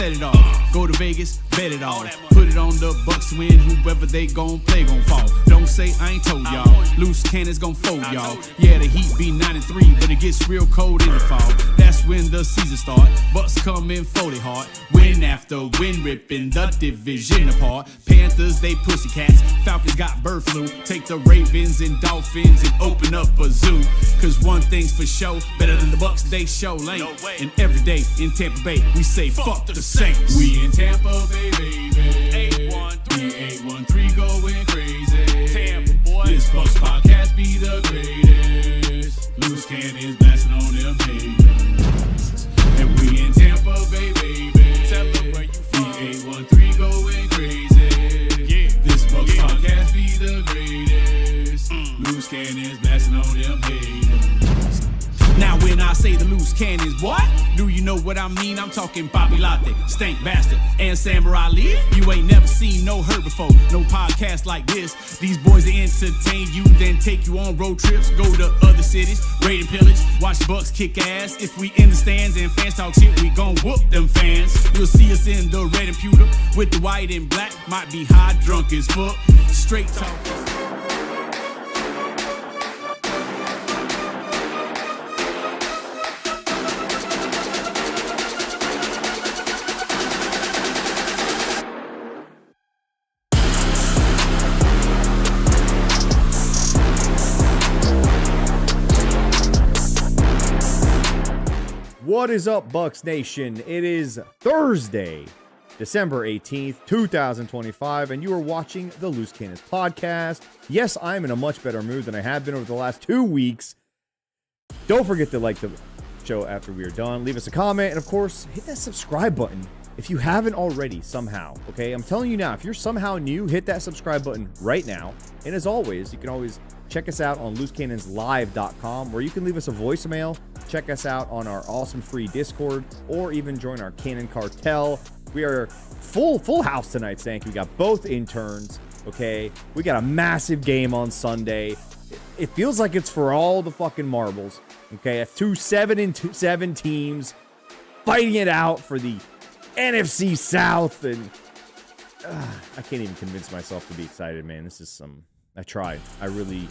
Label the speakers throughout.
Speaker 1: set it off. Go to Vegas, bet it all. Put it on the Bucs to win. Whoever they gon' play gon' fall. Don't say I ain't told y'all. Loose cannons gon' fold y'all. Yeah, the Heat be 9-3, but it gets real cold in the fall. That's when the season start. Bucs come in 40 hard. Win after win, ripping the division apart. Panthers, they pussycats. Falcons got bird flu. Take the Ravens and Dolphins and open up a zoo. Cause one thing's for sure, better than the Bucs, they show lane. And every day in Tampa Bay, we say fuck the Saints. We in Tampa Bay, baby. 813 going crazy. Tampa, boy. This Bucs podcast be the greatest. Loose cannons blasting on them haters. And we in Tampa Bay, baby. Tell them where you from. 813 going crazy. Yeah. This Bucs podcast be the greatest. Loose cannons blasting on them haters. Now when I say the loose cannons, what? Do you know what I mean? I'm talking Bobby Latte, Stank Bastard, and Samurai Lee. You ain't never seen no her before, no podcast like this. These boys they entertain you, then take you on road trips, go to other cities, raid and pillage, watch the Bucs kick ass. If we in the stands and fans talk shit, we gon' whoop them fans. You'll see us in the red and pewter, with the white and black, might be high, drunk as fuck, straight talk.
Speaker 2: What is up, Bucs Nation? It is Thursday, December 18th, 2025, and you are watching the Loose Cannons podcast. Yes, I'm in a much better mood than I have been over the last 2 weeks. Don't forget to like the show after we are done. Leave us a comment, and of course, hit that subscribe button if you haven't already somehow, okay? I'm telling you now, if you're somehow new, hit that subscribe button right now. And as always, you can always check us out on loosecannonslive.com, where you can leave us a voicemail. Check us out on our awesome free Discord, or even join our Cannon Cartel. We are full house tonight, Stank. We got both interns, okay? We got a massive game on Sunday. It feels like it's for all the fucking marbles, okay? 7-7 teams fighting it out for the NFC South, and I can't even convince myself to be excited, man. This is some... I tried. I really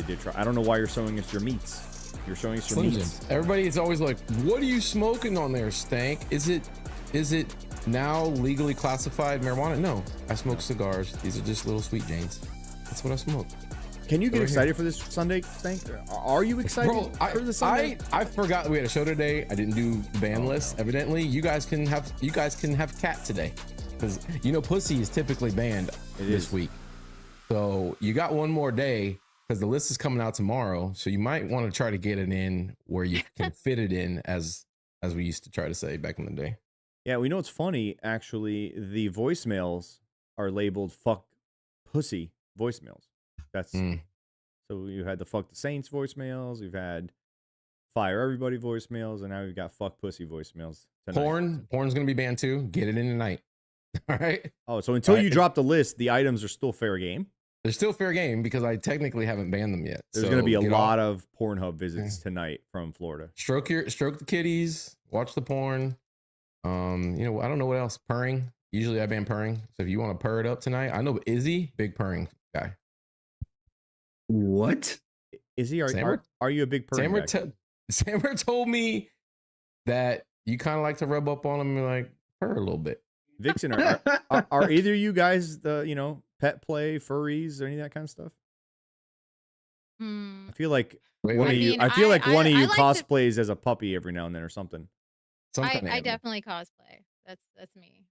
Speaker 2: did try. I don't know why you're showing us your meats. You're showing us your meats.
Speaker 3: Everybody is always like, "What are you smoking on there, Stank? Is it now legally classified marijuana?" No, I smoke cigars. These are just little sweet Janes. That's what I smoke.
Speaker 2: Can you get excited for this Sunday, Stank? Are you excited for the Sunday?
Speaker 3: I forgot we had a show today. I didn't do ban list. Evidently, you guys can have cat today, because you know pussy is typically banned this week. So you got one more day, because the list is coming out tomorrow. So you might want to try to get it in where you can fit it in, as we used to try to say back in the day.
Speaker 2: Yeah, we know it's funny. Actually, the voicemails are labeled "fuck pussy" voicemails. That's so you had the "fuck the Saints" voicemails. We've had "fire everybody" voicemails, and now we've got "fuck pussy" voicemails tonight.
Speaker 3: Porn's gonna be banned too. Get it in tonight. All right.
Speaker 2: Oh, so until you drop the list, the items are still fair game.
Speaker 3: They're still fair game because I technically haven't banned them yet.
Speaker 2: There's going to be a lot of Pornhub visits tonight from Florida.
Speaker 3: Stroke the kitties, watch the porn. I don't know what else. Purring. Usually I ban purring. So if you want to purr it up tonight, I know Izzy, big purring guy.
Speaker 4: What?
Speaker 2: Izzy, are you a big purring guy?
Speaker 3: Sammer told me that you kind of like to rub up on him and like purr a little bit.
Speaker 2: Vixen, are either of you guys the pet play, furries, or any of that kind of stuff? I feel like one of you cosplays as a puppy every now and then or something.
Speaker 5: I definitely cosplay. That's me.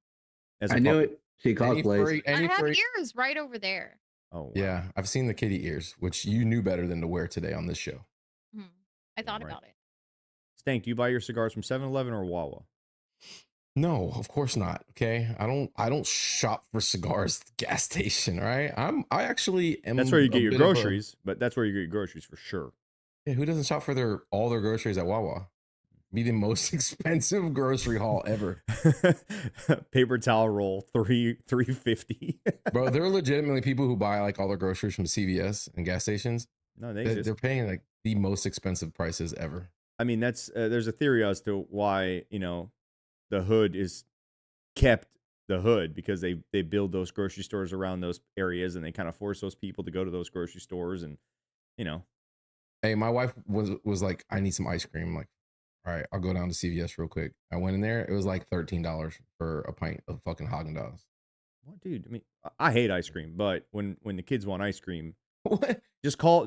Speaker 4: I knew it. She cosplays.
Speaker 5: I have ears right over there.
Speaker 2: Oh wow.
Speaker 3: Yeah, I've seen the kitty ears, which you knew better than to wear today on this show.
Speaker 5: I thought about it.
Speaker 2: Stank, do you buy your cigars from 7-Eleven or Wawa?
Speaker 3: No, of course not. Okay, I don't shop for cigars at the gas station. All right, I actually am.
Speaker 2: That's where you get your groceries, but that's where you get your groceries for sure.
Speaker 3: Yeah, who doesn't shop for all their groceries at Wawa? Be the most expensive grocery haul ever.
Speaker 2: Paper towel roll, $3.50.
Speaker 3: Bro, there are legitimately people who buy like all their groceries from CVS and gas stations.
Speaker 2: No,
Speaker 3: they're paying like the most expensive prices ever.
Speaker 2: I mean, that's there's a theory as to why the hood is kept the hood because they build those grocery stores around those areas and they kind of force those people to go to those grocery stores and, you know.
Speaker 3: Hey, my wife was like, I need some ice cream. I'm like, all right, I'll go down to CVS real quick. I went in there. It was like $13 for a pint of fucking Haagen-Dazs.
Speaker 2: What, dude? I mean, I hate ice cream, but when the kids want ice cream,
Speaker 3: What?
Speaker 2: just call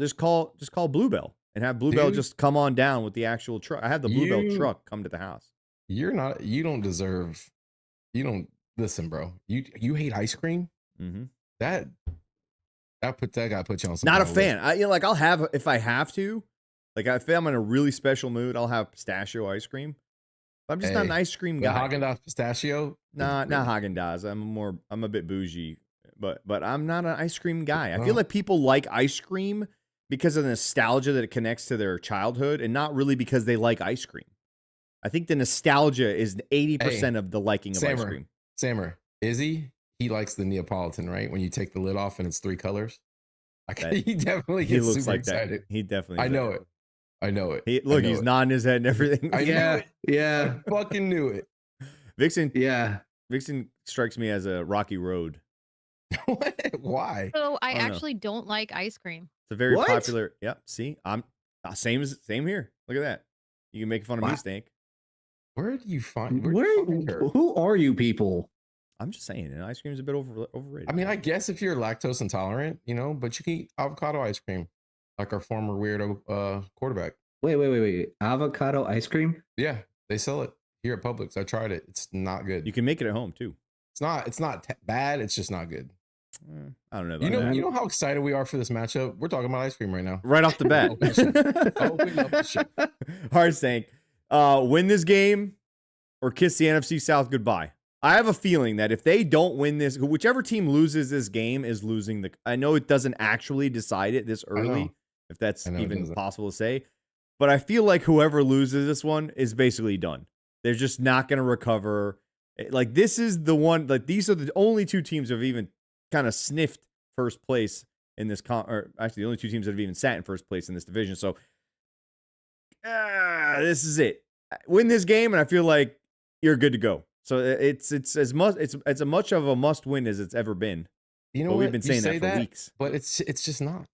Speaker 2: Bluebell and have Bluebell just come on down with the actual truck. I have the Bluebell truck come to the house.
Speaker 3: You don't listen, bro. You hate ice cream?
Speaker 2: Mm-hmm.
Speaker 3: That guy put you on some.
Speaker 2: Not a fan. I'll have if I have to. Like if I'm in a really special mood, I'll have pistachio ice cream. I'm just not an ice cream guy.
Speaker 3: Haagen-Dazs pistachio?
Speaker 2: Nah, not Haagen-Dazs. I'm a bit bougie, but I'm not an ice cream guy. I feel like people like ice cream because of the nostalgia that it connects to their childhood, and not really because they like ice cream. I think the nostalgia is 80% of the liking of ice cream.
Speaker 3: Sammer, Izzy, he likes the Neapolitan, right? When you take the lid off and it's 3 colors. He definitely gets
Speaker 2: looks
Speaker 3: super
Speaker 2: like
Speaker 3: excited.
Speaker 2: That. He definitely.
Speaker 3: I know it.
Speaker 2: He's nodding his head and everything.
Speaker 4: Yeah.
Speaker 3: I fucking knew it.
Speaker 2: Vixen.
Speaker 4: Yeah.
Speaker 2: Vixen strikes me as a rocky road.
Speaker 3: Why?
Speaker 5: So I actually don't like ice cream.
Speaker 2: It's a very popular. Yep. See, I'm same here. Look at that. You can make fun of me, Stank.
Speaker 3: Where do you find?
Speaker 4: Who are you people?
Speaker 2: I'm just saying, ice cream is a bit overrated.
Speaker 3: I mean, I guess if you're lactose intolerant, but you can eat avocado ice cream, like our former weirdo quarterback.
Speaker 4: Wait. Avocado ice cream?
Speaker 3: Yeah, they sell it here at Publix. I tried it. It's not good.
Speaker 2: You can make it at home too.
Speaker 3: It's not bad. It's just not good.
Speaker 2: I don't know. About
Speaker 3: you know how excited we are for this matchup. We're talking about ice cream right now,
Speaker 2: right off the bat.
Speaker 3: Open up the shit.
Speaker 2: Hard Stank. Win this game or kiss the NFC South goodbye. I have a feeling that if they don't win this, whichever team loses this game is losing the. I know it doesn't actually decide it this early, if that's even possible to say, but I feel like whoever loses this one is basically done. They're just not going to recover. Like this is the one. Like these are the only 2 teams who have even kind of sniffed first place in this. Or actually, the only 2 teams that have even sat in first place in this division. So this is it. Win this game, and I feel like you're good to go. So it's as much of a must win as it's ever been.
Speaker 3: You know what?
Speaker 2: We've been saying that for weeks,
Speaker 3: but it's just not.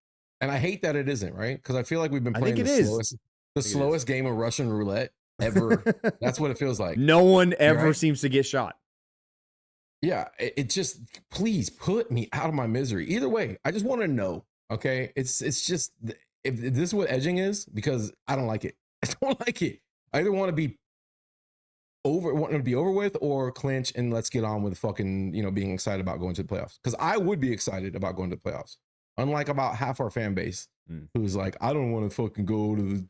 Speaker 3: And I hate that it isn't, right? Because I feel like we've been playing the slowest game of Russian roulette ever. That's what it feels like.
Speaker 2: No one ever seems to get shot.
Speaker 3: Yeah, it just, please put me out of my misery. Either way, I just want to know. Okay, it's just if this is what edging is, because I don't like it. I don't like it. I either want to be over with or clinch and let's get on with fucking, being excited about going to the playoffs. Because I would be excited about going to the playoffs. Unlike about half our fan base who's like, I don't want to fucking go to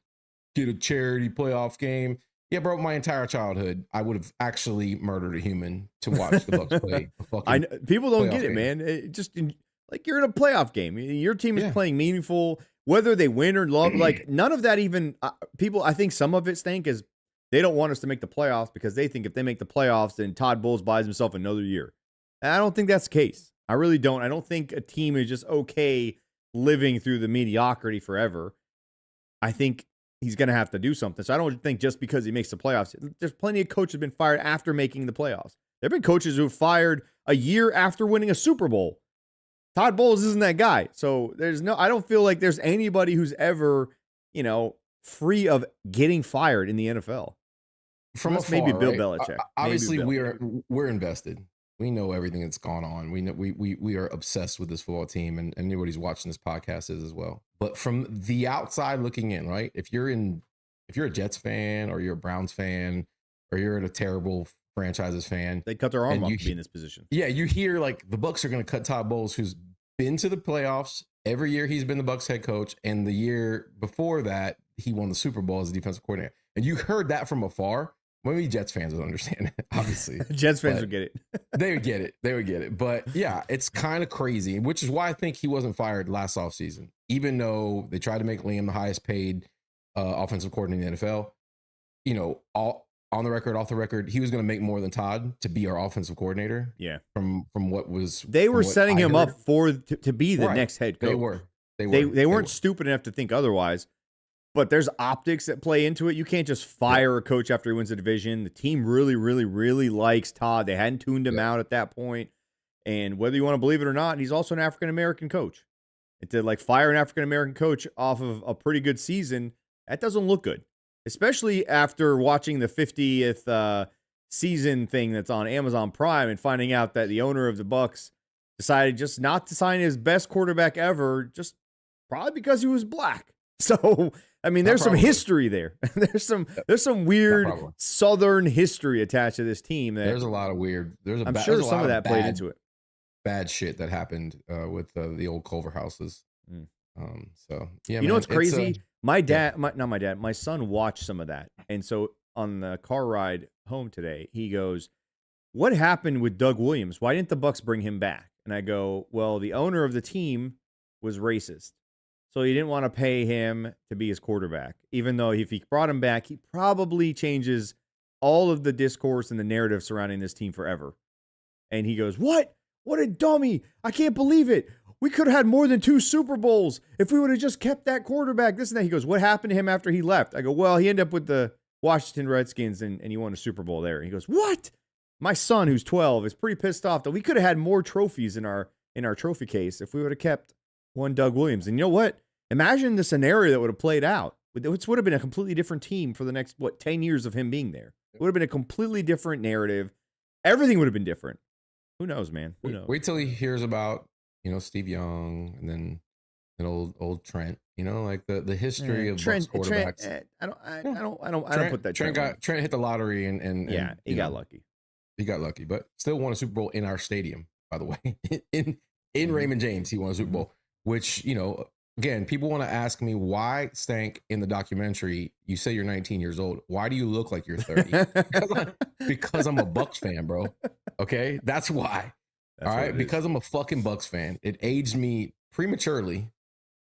Speaker 3: get a charity playoff game. Yeah, bro, my entire childhood, I would have actually murdered a human to watch the Bucs play.
Speaker 2: People don't get it, man. It just like you're in a playoff game. Your team is playing meaningful, whether they win or lose. Like none of that even people. I think some of it stink is they don't want us to make the playoffs because they think if they make the playoffs, then Todd Bowles buys himself another year. And I don't think that's the case. I really don't. I don't think a team is just okay living through the mediocrity forever. I think he's going to have to do something. So I don't think just because he makes the playoffs, there's plenty of coaches have been fired after making the playoffs. There have been coaches who fired a year after winning a Super Bowl. Todd Bowles isn't that guy. So I don't feel like there's anybody who's ever, free of getting fired in the NFL.
Speaker 3: From
Speaker 2: afar,
Speaker 3: maybe
Speaker 2: Bill
Speaker 3: right?
Speaker 2: Belichick.
Speaker 3: Obviously, we're invested. We know everything that's gone on. We know we are obsessed with this football team, and anybody who's watching this podcast is as well. But from the outside looking in, right? If you're a Jets fan or you're a Browns fan or you're a terrible franchises fan,
Speaker 2: they cut their arm off to be in this position.
Speaker 3: Yeah, you hear like the Bucs are going to cut Todd Bowles, who's been to the playoffs every year. He's been the Bucs head coach, and the year before that, he won the Super Bowl as a defensive coordinator. And you heard that from afar. Maybe Jets fans would understand it, obviously.
Speaker 2: Jets fans would get it.
Speaker 3: They would get it. But yeah, it's kind of crazy, which is why I think he wasn't fired last offseason, even though they tried to make Liam the highest paid offensive coordinator in the NFL. All on the record, off the record, he was going to make more than Todd to be our offensive coordinator.
Speaker 2: Yeah.
Speaker 3: From what was.
Speaker 2: They were setting him up to be the next head coach.
Speaker 3: They
Speaker 2: weren't stupid enough to think otherwise. But there's optics that play into it. You can't just fire a coach after he wins a division. The team really, really, really likes Todd. They hadn't tuned him out at that point. And whether you want to believe it or not, he's also an African-American coach. And to like fire an African-American coach off of a pretty good season, that doesn't look good. Especially after watching the 50th season thing that's on Amazon Prime and finding out that the owner of the Bucs decided just not to sign his best quarterback ever, just probably because he was black. So, I mean, there's some history there. there's some weird Southern history attached to this team.
Speaker 3: There's a lot of weird.
Speaker 2: I'm sure some of that played into it.
Speaker 3: Bad shit that happened with the old Culver houses. So yeah,
Speaker 2: you know what's crazy? My son watched some of that, and so on the car ride home today, he goes, "What happened with Doug Williams? Why didn't the Bucs bring him back?" And I go, "Well, the owner of the team was racist. So he didn't want to pay him to be his quarterback, even though if he brought him back, he probably changes all of the discourse and the narrative surrounding this team forever." And he goes, "What? What a dummy. I can't believe it. We could have had more than 2 Super Bowls if we would have just kept that quarterback, this and that." He goes, "What happened to him after he left?" I go, "Well, he ended up with the Washington Redskins and he won a Super Bowl there." And he goes, "What?" My son, who's 12, is pretty pissed off that we could have had more trophies in our trophy case if we would have kept one Doug Williams. And you know what? Imagine the scenario that would have played out. It would have been a completely different team for the next, 10 years of him being there. It would have been a completely different narrative. Everything would have been different. Who knows, man? Who knows?
Speaker 3: Wait till he hears about, Steve Young and then old Trent, like the history of Bucs quarterbacks.
Speaker 2: I don't put that.
Speaker 3: Trent hit the lottery and
Speaker 2: he got lucky.
Speaker 3: He got lucky, but still won a Super Bowl in our stadium, by the way. in Raymond James, he won a Super Bowl, which, again, people want to ask me why, Stank, in the documentary, you say you're 19 years old. Why do you look like you're 30? because I'm a Bucs fan, bro. Okay, that's why. All right, because I'm a fucking Bucs fan. It aged me prematurely,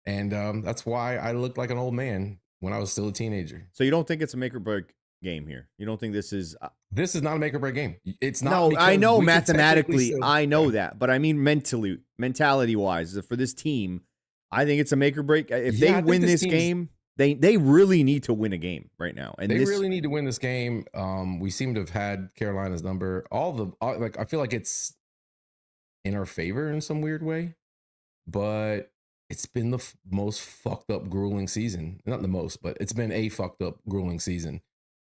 Speaker 3: and that's why I looked like an old man when I was still a teenager.
Speaker 2: So you don't think it's a make or break game here? You don't think this is?
Speaker 3: This is not a make or break game. It's not.
Speaker 2: No, I know mathematically, I know that, but I mean mentality wise, for this team, I think it's a make or break. If they win this game, they really need to win a game right now, and
Speaker 3: they really need to win this game. We seem to have had Carolina's number. I feel like it's in our favor in some weird way, but it's been the most fucked up, grueling season. Not the most, but it's been a fucked up, grueling season.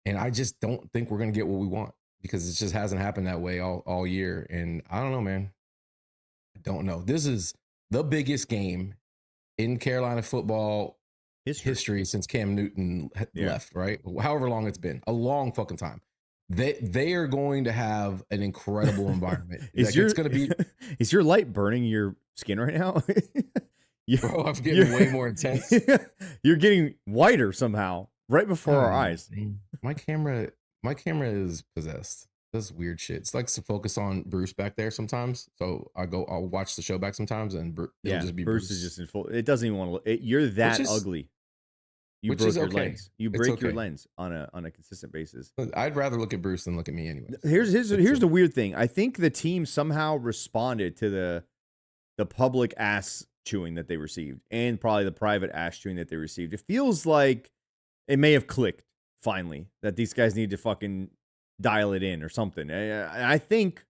Speaker 3: And I just don't think we're going to get what we want because it just hasn't happened that way all year. And I don't know, man. I don't know. This is the biggest game in Carolina football history since Cam Newton left, right? However long it's been. A long fucking time. They are going to have an incredible environment. It's going to be.
Speaker 2: Is your light burning your skin right now?
Speaker 3: Bro, I'm getting way more intense.
Speaker 2: You're getting whiter somehow right before our eyes.
Speaker 3: My camera is possessed. Does weird shit. It's like to focus on Bruce back there sometimes. So I'll watch the show back sometimes, and it'll just be Bruce
Speaker 2: is just in full. It doesn't even want to look. You're that ugly. You broke your lens. You break your lens on a consistent basis.
Speaker 3: I'd rather look at Bruce than look at me anyway.
Speaker 2: Here's the weird thing. I think the team somehow responded to the public ass chewing that they received, and probably the private ass chewing that they received. It feels like it may have clicked finally that these guys need to fucking dial it in or something. I think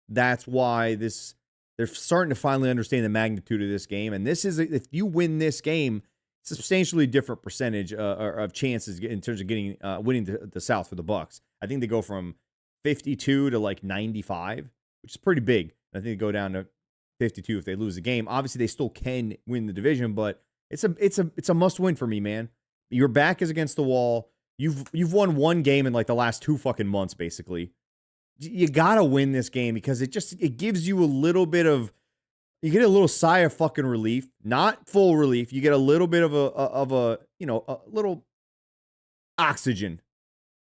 Speaker 2: that's why they're starting to finally understand the magnitude of this game. And this is, if you win this game, substantially different percentage of chances in terms of getting winning the South for the Bucs. I think they go from 52 to like 95, which is pretty big. I think they go down to 52 if they lose the game. Obviously, they still can win the division, but it's a must win for me, man. Your back is against the wall. You've won one game in like the last 2 fucking months, basically. You gotta win this game because it gives you a little bit of. You get a little sigh of fucking relief, not full relief. You get a little bit of a little oxygen,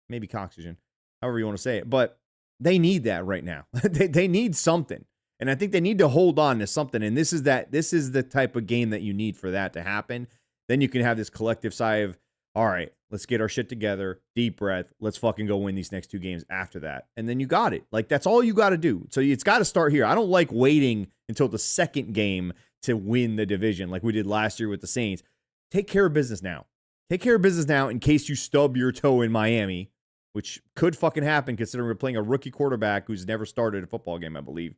Speaker 2: maybe coxygen, however you want to say it. But they need that right now. they need something, and I think they need to hold on to something. And this is the type of game that you need for that to happen. Then you can have this collective sigh of, all right, let's get our shit together, deep breath. Let's fucking go win these next 2 games after that. And then you got it. Like, that's all you got to do. So it's got to start here. I don't like waiting until the second game to win the division like we did last year with the Saints. take care of business now. Take care of business now in case you stub your toe in Miami, which could fucking happen considering we're playing a rookie quarterback who's never started a football game, I believe.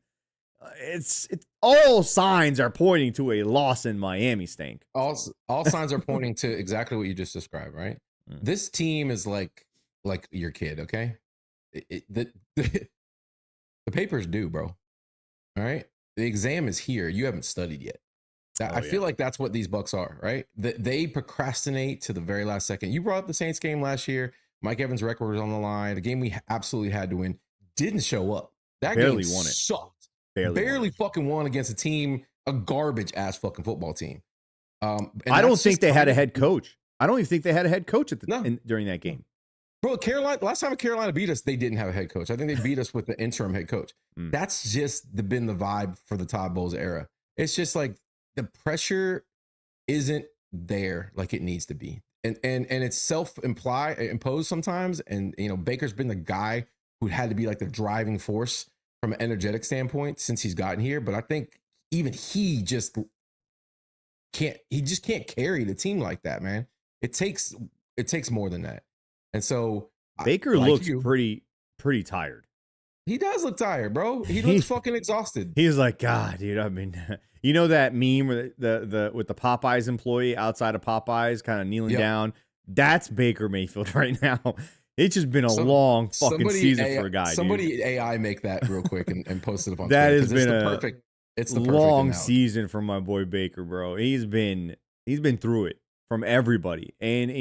Speaker 2: It's all signs are pointing to a loss in Miami, Stank.
Speaker 3: All signs are pointing to exactly what you just described, right? This team is like your kid, okay? The paper's due, bro. All right? The exam is here. You haven't studied yet. I feel like that's what these Bucs are, right? They procrastinate to the very last second. You brought up the Saints game last year. Mike Evans' record was on the line. The game we absolutely had to win. Didn't show up. That
Speaker 2: Barely
Speaker 3: game
Speaker 2: won it.
Speaker 3: sucked.
Speaker 2: Barely
Speaker 3: fucking won against a garbage ass fucking football team.
Speaker 2: I don't think they had a head coach. I don't even think they had a head coach during that game.
Speaker 3: Bro, Carolina, last time Carolina beat us, they didn't have a head coach. I think they beat us with the interim head coach. That's just been the vibe for the Todd Bowles era. It's just like the pressure isn't there like it needs to be. And it's self-imposed sometimes. And, Baker's been the guy who had to be like the driving force from an energetic standpoint since he's gotten here. But I think even he just can't carry the team like that, man. It takes more than that. And so
Speaker 2: Baker looks pretty tired.
Speaker 3: He does look tired, bro. He looks fucking exhausted.
Speaker 2: He's like, God, dude. I mean, you know that meme where the with the Popeyes employee outside of Popeyes kind of kneeling down? That's Baker Mayfield right now. It's just been a long fucking season for a guy.
Speaker 3: Somebody AI make that real quick and post it up on
Speaker 2: that
Speaker 3: Twitter,
Speaker 2: has been
Speaker 3: it's the perfect
Speaker 2: long
Speaker 3: analogy.
Speaker 2: season for my boy Baker, bro. He's been through it from everybody, and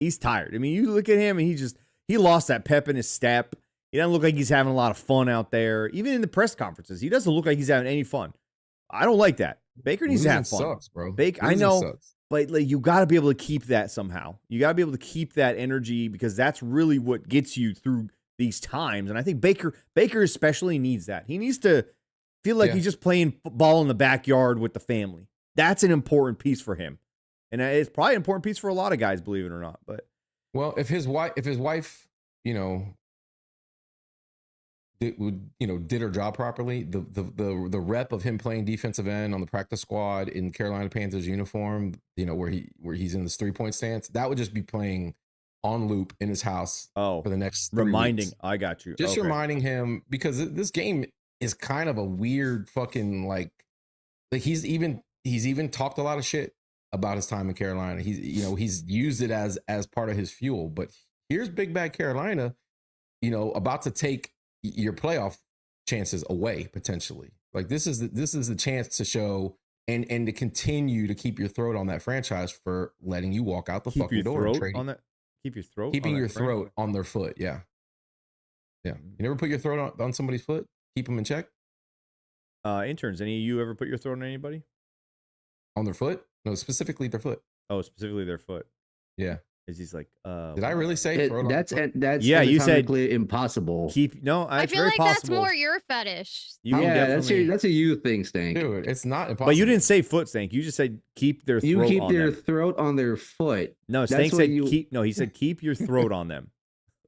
Speaker 2: he's tired. I mean, you look at him and he lost that pep in his step. He doesn't look like he's having a lot of fun out there. Even in the press conferences, he doesn't look like he's having any fun. I don't like that. Baker needs to have fun.
Speaker 3: Sucks, bro.
Speaker 2: I know, but you got to be able to keep that somehow. You got to be able to keep that energy because that's really what gets you through these times. And I think Baker especially needs that. He needs to feel like he's just playing ball in the backyard with the family. That's an important piece for him. And it's probably an important piece for a lot of guys, believe it or not. But
Speaker 3: if his wife, did her job properly, the rep of him playing defensive end on the practice squad in Carolina Panthers uniform, where he's in this 3-point stance, that would just be playing on loop in his house for the next 3 weeks.
Speaker 2: I got you.
Speaker 3: Just reminding him, because this game is kind of a weird fucking like he's even talked a lot of shit about his time in Carolina. He's used it as part of his fuel. But here's Big Bad Carolina, about to take your playoff chances away potentially. Like this is the chance to show and to continue to keep your throat on that franchise for letting you walk out the fucking door. Keeping your throat on their foot. Yeah. You never put your throat on somebody's foot? Keep them in check?
Speaker 2: Interns, any of you ever put your throat on anybody?
Speaker 3: On their foot? No, specifically their foot.
Speaker 2: Oh, specifically their foot.
Speaker 3: Yeah.
Speaker 2: He's like,
Speaker 3: did I really say
Speaker 4: that's
Speaker 2: you said
Speaker 4: impossible.
Speaker 5: I feel like that's more your fetish.
Speaker 4: That's a you thing, Stank.
Speaker 3: Dude, it's not impossible.
Speaker 2: But you didn't say foot, Stank. You just said keep their throat on them.
Speaker 4: You keep their throat on their foot.
Speaker 2: No, Stank said keep. No, he said keep your throat on them.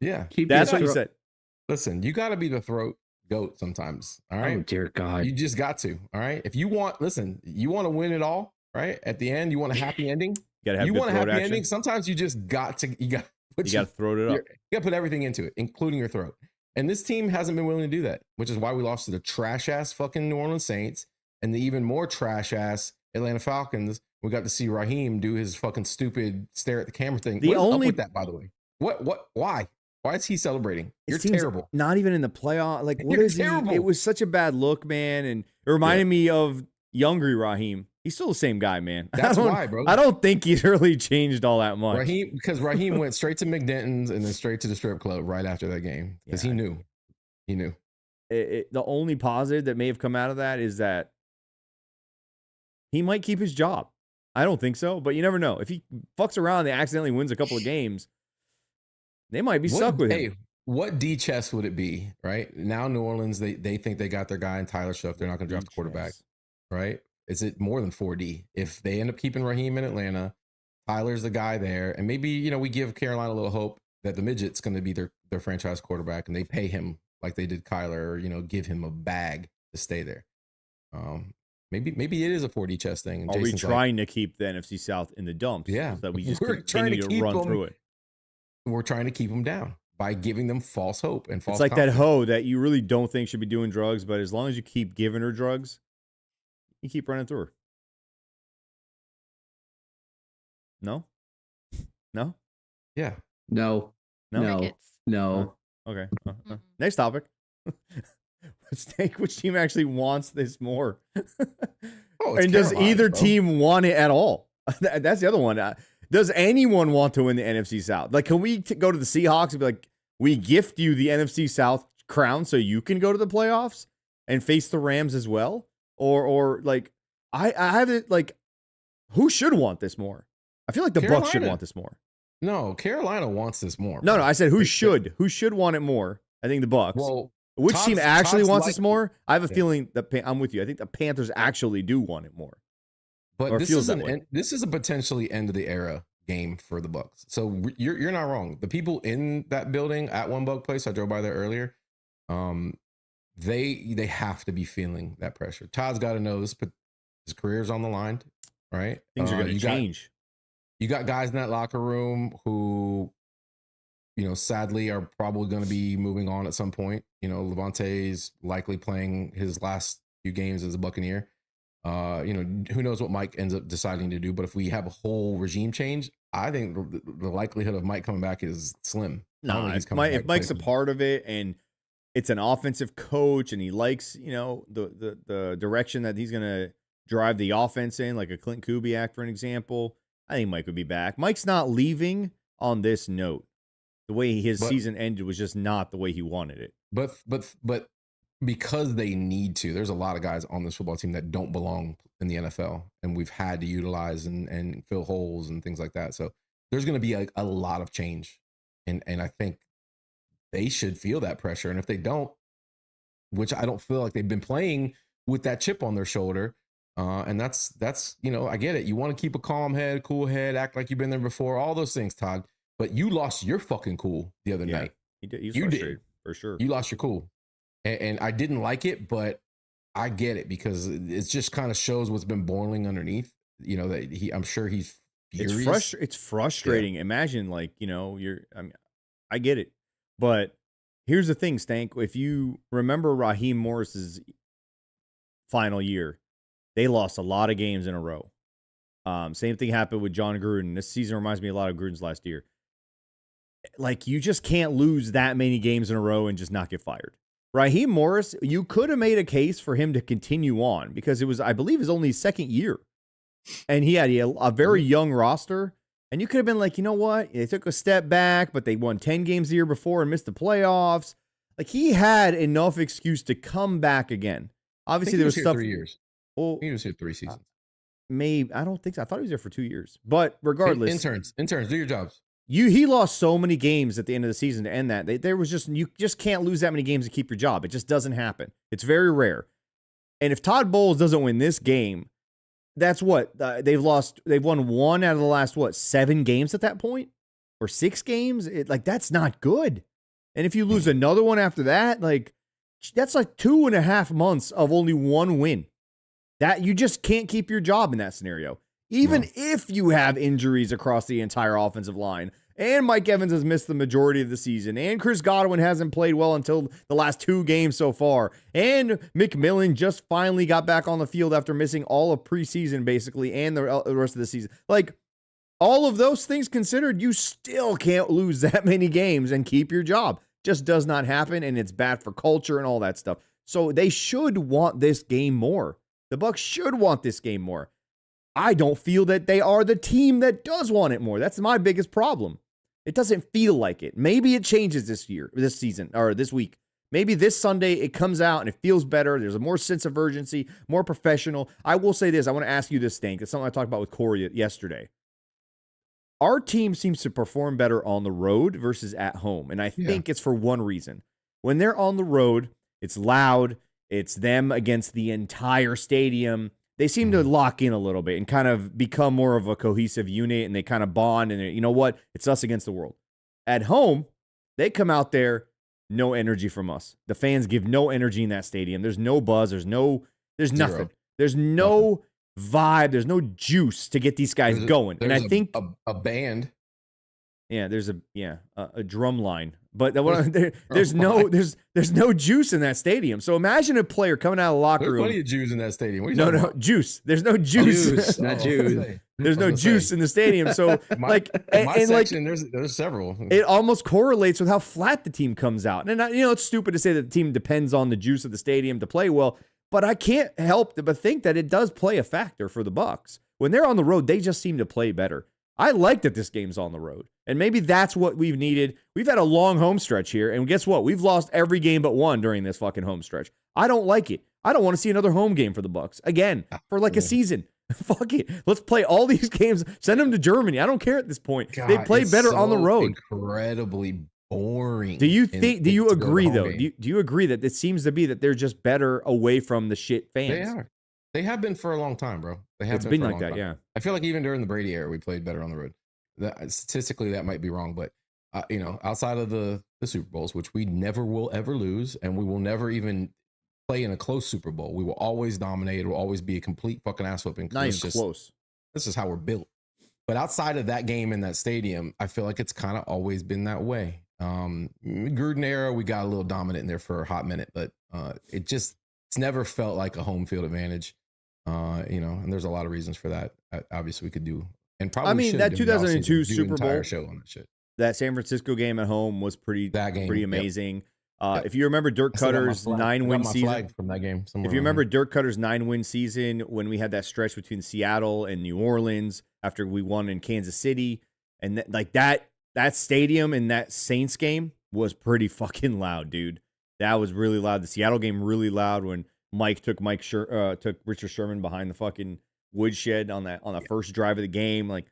Speaker 3: Yeah,
Speaker 2: that's what you said.
Speaker 3: Listen, you got to be the throat goat sometimes. All right.
Speaker 4: Oh dear God.
Speaker 3: You just got to. All right. If you want to win it all. Right at the end, you want a happy ending.
Speaker 2: You want a happy ending.
Speaker 3: Sometimes you just got to. You got
Speaker 2: to throw it up.
Speaker 3: You got to put everything into it, including your throat. And this team hasn't been willing to do that, which is why we lost to the trash ass fucking New Orleans Saints and the even more trash ass Atlanta Falcons. We got to see Raheem do his fucking stupid stare at the camera thing. What's up with that, by the way? Why? Why is he celebrating? You're terrible.
Speaker 2: Not even in the playoff. Like, what is he? It was such a bad look, man. And it reminded me of younger Raheem. He's still the same guy, man.
Speaker 3: That's why, bro.
Speaker 2: I don't think he's really changed all that much.
Speaker 3: Raheem went straight to McDenton's and then straight to the strip club right after that game because he knew. He knew.
Speaker 2: The only positive that may have come out of that is that he might keep his job. I don't think so, but you never know. If he fucks around and accidentally wins a couple of games, they might be stuck with him.
Speaker 3: What D chess would it be, right? Now New Orleans, they think they got their guy in Tyler Shuff. They're not going to draft a quarterback, right? Is it more than 4D? If they end up keeping Raheem in Atlanta, Tyler's the guy there. And maybe, we give Carolina a little hope that the midget's going to be their franchise quarterback and they pay him like they did Kyler or, give him a bag to stay there. Maybe it is a 4D chess thing. And
Speaker 2: Are we
Speaker 3: Jason's
Speaker 2: trying to keep the NFC South in the dumps?
Speaker 3: Yeah.
Speaker 2: So that we just
Speaker 3: We're trying
Speaker 2: continue
Speaker 3: to
Speaker 2: to
Speaker 3: keep
Speaker 2: run
Speaker 3: them-
Speaker 2: through it.
Speaker 3: we're trying to keep them down by giving them false hope and false.
Speaker 2: It's like that
Speaker 3: confidence.
Speaker 2: hoe that you really don't think should be doing drugs, but as long as you keep giving her drugs, you keep running through her. No? No?
Speaker 3: Yeah.
Speaker 4: No.
Speaker 2: No?
Speaker 4: No.
Speaker 5: Crickets.
Speaker 4: No.
Speaker 2: Okay.
Speaker 5: Mm-mm.
Speaker 2: Next topic. Which team actually wants this more?
Speaker 3: Oh, it's
Speaker 2: And does
Speaker 3: Carolina,
Speaker 2: either
Speaker 3: bro.
Speaker 2: team want it at all? That's the other one. Does anyone want to win the NFC South? Like, can we go to the Seahawks and be like, we gift you the NFC South crown so you can go to the playoffs and face the Rams as well? Or like, I have it like, who should want this more? I feel like the Bucs should
Speaker 3: Carolina.
Speaker 2: want this more.
Speaker 3: No, Carolina wants this more.
Speaker 2: No,
Speaker 3: bro.
Speaker 2: I said who
Speaker 3: They-
Speaker 2: should? Who should want it more? I think the Bucs.
Speaker 3: Well,
Speaker 2: Which team
Speaker 3: Todd's-
Speaker 2: actually
Speaker 3: Todd's
Speaker 2: wants this
Speaker 3: like-
Speaker 2: more? I have a
Speaker 3: Yeah.
Speaker 2: feeling that I'm with you. I think the Panthers actually do want it more.
Speaker 3: but
Speaker 2: or
Speaker 3: this
Speaker 2: feels
Speaker 3: is
Speaker 2: that way.
Speaker 3: this is a potentially end of the era game for the Bucs. So you're not wrong. The people in that building at One Buck Place, I drove by there earlier. They have to be feeling that pressure. Todd's got to know this, but his career's on the line, right?
Speaker 2: Things are going to
Speaker 3: you
Speaker 2: change.
Speaker 3: You got guys in that locker room who, sadly are probably going to be moving on at some point. Levante's likely playing his last few games as a Buccaneer. Who knows what Mike ends up deciding to do. But if we have a whole regime change, I think the likelihood of Mike coming back is slim. I don't
Speaker 2: No,
Speaker 3: think he's
Speaker 2: if,
Speaker 3: coming back
Speaker 2: if
Speaker 3: to
Speaker 2: Mike's
Speaker 3: play
Speaker 2: a
Speaker 3: for-
Speaker 2: part of it and it's an offensive coach and he likes, the direction that he's going to drive the offense in, like a Clint Kubiak, for an example, I think Mike would be back. Mike's not leaving on this note. The way his season ended was just not the way he wanted it.
Speaker 3: But because they need to, there's a lot of guys on this football team that don't belong in the NFL, and we've had to utilize and fill holes and things like that. So there's going to be a lot of change, and I think they should feel that pressure. And if they don't, which I don't feel like they've been playing with that chip on their shoulder, and that's I get it. You want to keep a calm head, cool head, act like you've been there before, all those things, Todd. But you lost your fucking cool the other night.
Speaker 2: He's
Speaker 3: You
Speaker 2: frustrated,
Speaker 3: did.
Speaker 2: for sure.
Speaker 3: You lost your cool. And I didn't like it, but I get it because it just kind of shows what's been boiling underneath. That I'm sure he's furious.
Speaker 2: It's frustrating. Yeah. Imagine I get it. But here's the thing, Stank. If you remember Raheem Morris's final year, they lost a lot of games in a row. Same thing happened with John Gruden. This season reminds me a lot of Gruden's last year. Like, you just can't lose that many games in a row and just not get fired. Raheem Morris, you could have made a case for him to continue on because it was, I believe, his only second year. And he had a very young roster. And you could have been like, you know what? They took a step back, but they won 10 games the year before and missed the playoffs. Like, he had enough excuse to come back again. Obviously, there was stuff.
Speaker 3: 3 years.
Speaker 2: Well,
Speaker 3: He was here 3 seasons.
Speaker 2: Maybe, I don't think so. I thought he was there for 2 years. But regardless,
Speaker 3: Interns, do your jobs.
Speaker 2: He lost so many games at the end of the season to end that. You just can't lose that many games to keep your job. It just doesn't happen. It's very rare. And if Todd Bowles doesn't win this game, that's what they've won one out of the last 7 games at that point, or 6 games. That's not good. And if you lose another one after that, that's 2.5 months of only one win. That you just can't keep your job in that scenario. Even if you have injuries across the entire offensive line, and Mike Evans has missed the majority of the season, and Chris Godwin hasn't played well until the last 2 games so far, and McMillan just finally got back on the field after missing all of preseason, basically, and the rest of the season. All of those things considered, you still can't lose that many games and keep your job. Just does not happen, and it's bad for culture and all that stuff. So they should want this game more. The Bucs should want this game more. I don't feel that they are the team that does want it more. That's my biggest problem. It doesn't feel like it. Maybe it changes this season, or this week. Maybe this Sunday it comes out and it feels better. There's a more sense of urgency, more professional. I will say this. I want to ask you this, Stank. It's something I talked about with Corey yesterday. Our team seems to perform better on the road versus at home. And I think it's for one reason. When they're on the road, it's loud. It's them against the entire stadium. They seem to lock in a little bit and kind of become more of a cohesive unit, and they kind of bond, and you know what? It's us against the world. At home, they come out there, no energy from us. The fans give no energy in that stadium. There's no buzz. There's nothing. There's no vibe. There's no juice to get these guys going. And I think
Speaker 3: a band.
Speaker 2: Yeah, there's a drum line, but there's no juice in that stadium. So imagine a player coming out of the locker room.
Speaker 3: There's plenty of Jews in that stadium.
Speaker 2: No, juice. There's no juice.
Speaker 4: Juice, not Jews.
Speaker 2: There's no juice in the stadium. So
Speaker 3: section, there's several.
Speaker 2: It almost correlates with how flat the team comes out. And it's stupid to say that the team depends on the juice of the stadium to play well, but I can't help but think that it does play a factor for the Bucs. When they're on the road, they just seem to play better. I like that this game's on the road. And maybe that's what we've needed. We've had a long home stretch here, and guess what? We've lost every game but one during this fucking home stretch. I don't like it. I don't want to see another home game for the Bucs again for like a season. Fuck it. Let's play all these games. Send them to Germany. I don't care at this point.
Speaker 3: God,
Speaker 2: they play better on the road.
Speaker 3: Incredibly boring.
Speaker 2: Do you agree though? Do you agree that it seems to be that they're just better away from the shit fans?
Speaker 3: They are. They have been for a long time, bro.
Speaker 2: It's been like that, yeah.
Speaker 3: I feel like even during the Brady era, we played better on the road. Statistically, that might be wrong, but outside of the Super Bowls, which we never will ever lose, and we will never even play in a close Super Bowl. We will always dominate. It will always be a complete fucking ass whooping.
Speaker 2: Not even close.
Speaker 3: This is how we're built. But outside of that game in that stadium, I feel like it's kind of always been that way. Gruden era, we got a little dominant in there for a hot minute, but it's never felt like a home field advantage. And there's a lot of reasons for that. Obviously, we could do, and probably
Speaker 2: that 2002 Super Bowl
Speaker 3: show on that shit.
Speaker 2: That San Francisco game at home was pretty amazing.
Speaker 3: Yep.
Speaker 2: If you remember Dirk Cutter's 9-win season
Speaker 3: from that game,
Speaker 2: if you remember Dirk Cutter's 9-win season when we had that stretch between Seattle and New Orleans after we won in Kansas City, and that stadium in that Saints game was pretty fucking loud, dude. That was really loud. The Seattle game really loud when Mike took Richard Sherman behind the fucking woodshed on the first drive of the game. Like,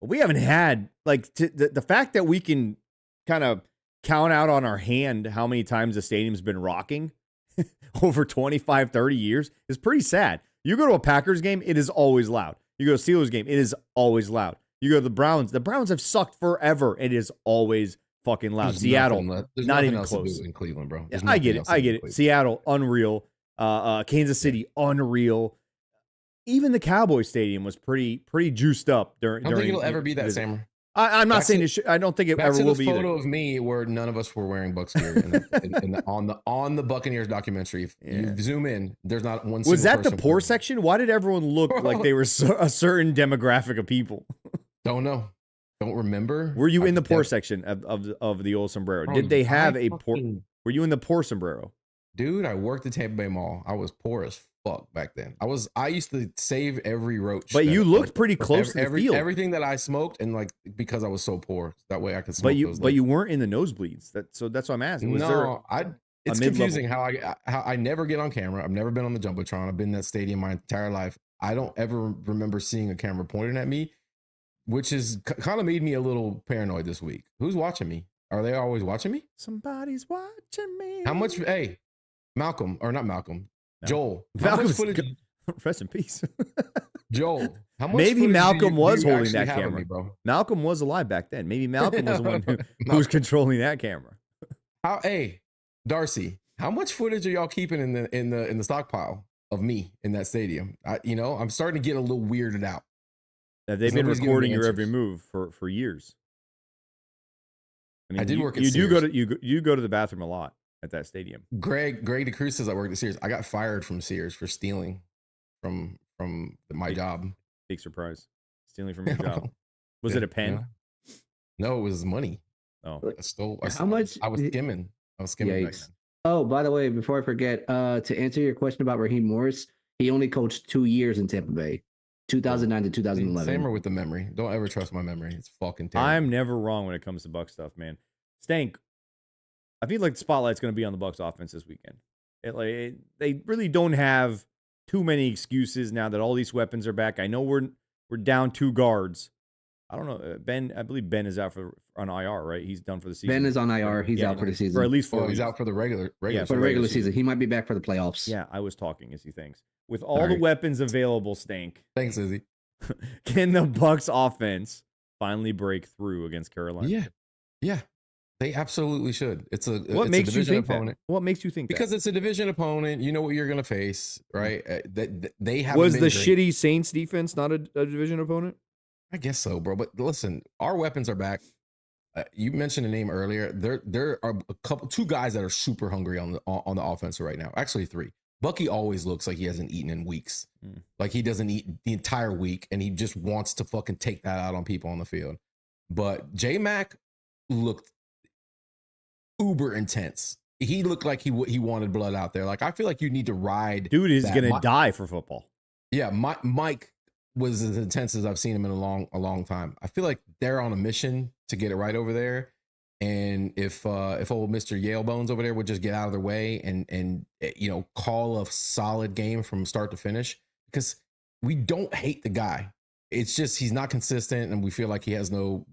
Speaker 2: we haven't had the fact that we can kind of count out on our hand how many times the stadium's been rocking over 25, 30 years is pretty sad. You go to a Packers game, it is always loud. You go to a Steelers game, it is always loud. You go to the Browns have sucked forever. It is always fucking loud. Seattle, not even close.
Speaker 3: In Cleveland, bro.
Speaker 2: Yeah, I get it. Seattle, unreal. Kansas City, unreal. Even the Cowboys stadium was pretty juiced up during.
Speaker 3: I don't think it'll ever be that, Sam.
Speaker 2: I'm not saying it. I don't think it ever will be.
Speaker 3: Back to the photo of me where none of us were wearing Bucs gear on the Buccaneers documentary. If you zoom in, there's not one.
Speaker 2: Was that the poor section? Why did everyone look like they were a certain demographic of people?
Speaker 3: Don't know. Don't remember.
Speaker 2: Were you in the poor section of the old sombrero? Did they have a poor? Were you in the poor sombrero?
Speaker 3: Dude, I worked at Tampa Bay Mall. I was poor as fuck back then. I used to save every roach.
Speaker 2: But you looked pretty close to the field.
Speaker 3: Everything that I smoked, and because I was so poor, that way I could smoke.
Speaker 2: But you weren't in the nosebleeds. So that's what I'm asking.
Speaker 3: It's confusing how I never get on camera. I've never been on the Jumbotron. I've been in that stadium my entire life. I don't ever remember seeing a camera pointing at me, which is kind of made me a little paranoid this week. Who's watching me? Are they always watching me?
Speaker 2: Somebody's watching me.
Speaker 3: How much? Hey, Malcolm, or not Malcolm.
Speaker 2: No.
Speaker 3: Joel. How much footage?
Speaker 2: Rest in peace.
Speaker 3: Joel. How much
Speaker 2: maybe Malcolm was holding that
Speaker 3: camera.
Speaker 2: Me, bro. Malcolm was alive back then. Maybe Malcolm was the one who was controlling that camera.
Speaker 3: Hey, Darcy, how much footage are y'all keeping in the stockpile of me in that stadium? I'm starting to get a little weirded out.
Speaker 2: They've been recording your every move for years. I mean,
Speaker 3: I did work at
Speaker 2: you
Speaker 3: Sears.
Speaker 2: You go to the bathroom a lot at that stadium.
Speaker 3: Greg DeCruz says I worked at Sears. I got fired from Sears for stealing from my job.
Speaker 2: Big surprise. Stealing from your job. Was it a pen?
Speaker 3: Yeah. No, it was money.
Speaker 2: Oh,
Speaker 4: how much?
Speaker 3: I was skimming. Back then.
Speaker 4: Oh, by the way, before I forget, to answer your question about Raheem Morris, he only coached 2 years in Tampa Bay, 2009 to 2011.
Speaker 3: Same with the memory. Don't ever trust my memory. It's fucking terrible.
Speaker 2: I'm never wrong when it comes to Bucs stuff, man. Stank. I feel like the spotlight's going to be on the Bucs offense this weekend. They really don't have too many excuses now that all these weapons are back. I know we're down 2 guards. I don't know. I believe Ben is out on IR, right? He's done for the season.
Speaker 4: Ben is on IR. He's out for the season.
Speaker 2: For at least 4 weeks.
Speaker 3: He's out for the regular
Speaker 4: for the regular season. He might be back for the playoffs.
Speaker 2: Yeah, I was talking as he thinks. With all the weapons available, Stank.
Speaker 3: Thanks, Izzy.
Speaker 2: Can the Bucs offense finally break through against Carolina?
Speaker 3: Yeah. They absolutely should. It's a
Speaker 2: What makes you
Speaker 3: division
Speaker 2: think
Speaker 3: opponent.
Speaker 2: that? What makes you think
Speaker 3: Because
Speaker 2: that?
Speaker 3: it's a division opponent. You know what you're going to face, right? They have
Speaker 2: Was the shitty Saints defense not a division opponent?
Speaker 3: I guess so, bro. But listen, our weapons are back. You mentioned a name earlier. There are two guys that are super hungry on the offense right now. Actually, three. Bucky always looks like he hasn't eaten in weeks. Like he doesn't eat the entire week, and he just wants to fucking take that out on people on the field. But J Mac looked uber intense. He looked like he wanted blood out there. Like I feel like you need to ride.
Speaker 2: Dude is gonna die for football.
Speaker 3: Yeah, Mike was as intense as I've seen him in a long time. I feel like they're on a mission to get it right over there. And if old Mr. Yale Bones over there would just get out of their way and call a solid game from start to finish, because we don't hate the guy. It's just he's not consistent, and we feel like he has no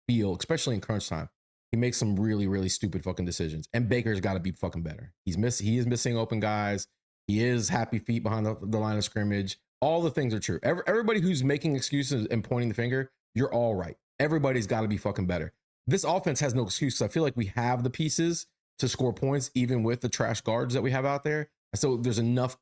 Speaker 3: feel, especially in crunch time. He makes some really, really stupid fucking decisions. And Baker's got to be fucking better. He is missing open guys. He is happy feet behind the line of scrimmage. All the things are true. Everybody who's making excuses and pointing the finger, you're all right. Everybody's got to be fucking better. This offense has no excuses. I feel like we have the pieces to score points, even with the trash guards that we have out there. So there's enough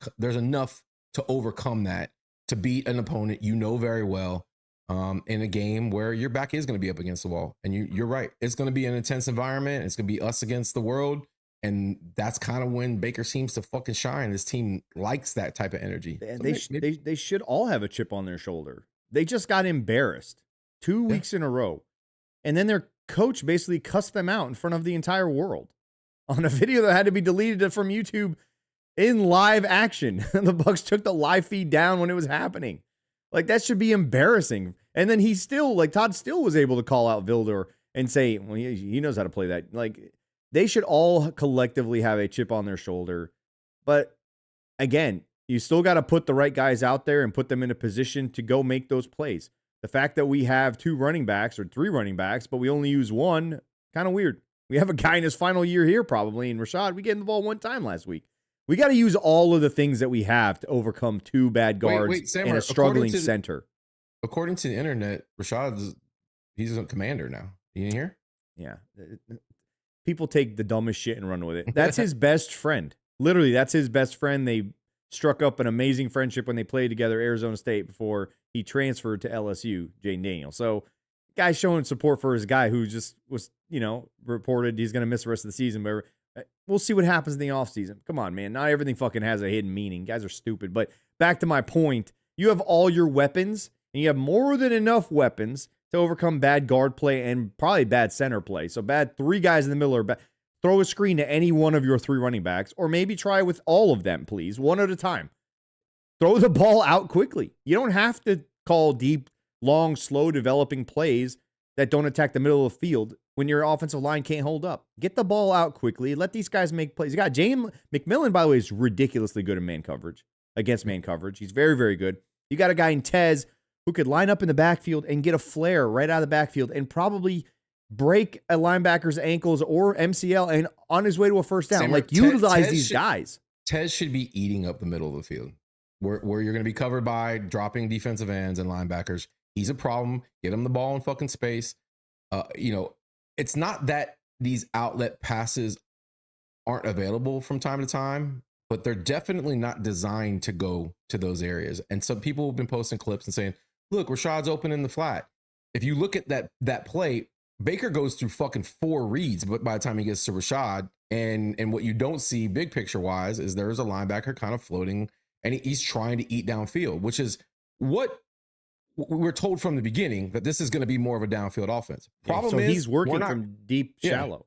Speaker 3: to overcome that, to beat an opponent you know very well, in a game where your back is going to be up against the wall. And you're right. It's going to be an intense environment. It's going to be us against the world. And that's kind of when Baker seems to fucking shine. This team likes that type of energy.
Speaker 2: They should all have a chip on their shoulder. They just got embarrassed 2 weeks in a row. And then their coach basically cussed them out in front of the entire world on a video that had to be deleted from YouTube in live action. The Bucs took the live feed down when it was happening. Like, that should be embarrassing. And then he still, like, Todd still was able to call out Vilder and say, well, he knows how to play that. Like, they should all collectively have a chip on their shoulder. But again, you still got to put the right guys out there and put them in a position to go make those plays. The fact that we have 2 running backs or 3 running backs, but we only use one, kind of weird. We have a guy in his final year here probably, and Rashad, we gave him the ball 1 time last week. We got to use all of the things that we have to overcome 2 bad guards
Speaker 3: Sammer,
Speaker 2: and a struggling center.
Speaker 3: According to the internet, he's a commander now. You didn't hear?
Speaker 2: Yeah. People take the dumbest shit and run with it. That's his best friend. Literally, that's his best friend. They struck up an amazing friendship when they played together at Arizona State before he transferred to LSU, Jaden Daniels. So, guy's showing support for his guy who just was, reported he's going to miss the rest of the season. But we'll see what happens in the offseason. Come on, man. Not everything fucking has a hidden meaning. Guys are stupid. But back to my point, you have all your weapons, and you have more than enough weapons to overcome bad guard play and probably bad center play. So bad 3 guys in the middle, or throw a screen to any one of your 3 running backs, or maybe try with all of them, please, one at a time. Throw the ball out quickly. You don't have to call deep, long, slow developing plays that don't attack the middle of the field when your offensive line can't hold up. Get the ball out quickly. Let these guys make plays. You got James McMillan, by the way, is ridiculously good in man coverage, against man coverage. He's very, very good. You got a guy in Tez who could line up in the backfield and get a flare right out of the backfield and probably break a linebacker's ankles or MCL and on his way to a first down. Utilize these guys.
Speaker 3: Tez should be eating up the middle of the field where you're going to be covered by dropping defensive ends and linebackers. He's a problem. Get him the ball in fucking space. It's not that these outlet passes aren't available from time to time, but they're definitely not designed to go to those areas. And some people have been posting clips and saying, look, Rashad's open in the flat. If you look at that play, Baker goes through fucking 4 reads, but by the time he gets to Rashad, and what you don't see big picture wise is there's a linebacker kind of floating, and he's trying to eat downfield, which is what we're told from the beginning, that this is going to be more of a downfield offense. Problem is
Speaker 2: he's working from deep, shallow.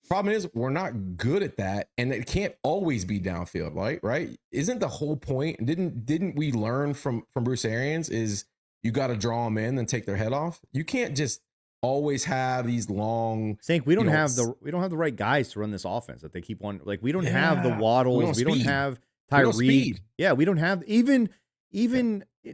Speaker 3: Problem is we're not good at that, and it can't always be downfield, right? Isn't the whole point? Didn't we learn from Bruce Arians is you got to draw them in and take their head off? You can't just always have these long.
Speaker 2: Sank, we don't have the right guys to run this offense that they keep on. Like, we don't have the Waddles. We don't have Tyreek. Yeah, we don't have even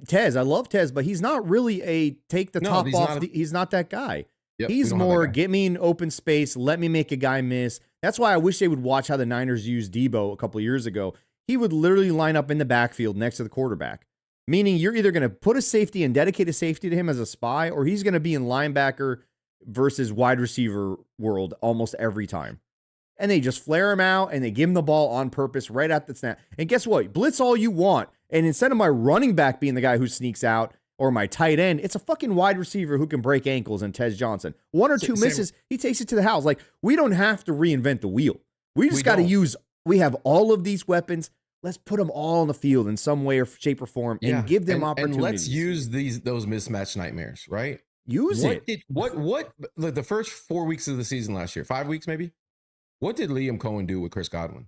Speaker 2: Tez. I love Tez, but he's not really a take the top off. He's not that guy.
Speaker 3: Yep,
Speaker 2: he's more get me in open space, let me make a guy miss. That's why I wish they would watch how the Niners used Debo a couple of years ago. He would literally line up in the backfield next to the quarterback, meaning you're either going to put a safety and dedicate a safety to him as a spy, or he's going to be in linebacker versus wide receiver world almost every time. And they just flare him out and they give him the ball on purpose right at the snap. And guess what? Blitz all you want. And instead of my running back being the guy who sneaks out or my tight end, it's a fucking wide receiver who can break ankles and Tez Johnson. One or two misses, he takes it to the house. Like, we don't have to reinvent the wheel. We just got to use, we have all of these weapons. Let's put them all on the field in some way or shape or form and give them opportunities.
Speaker 3: And let's use those mismatch nightmares, right?
Speaker 2: Use it.
Speaker 3: What like the first 4 weeks of the season last year, 5 weeks maybe? What did Liam Cohen do with Chris Godwin?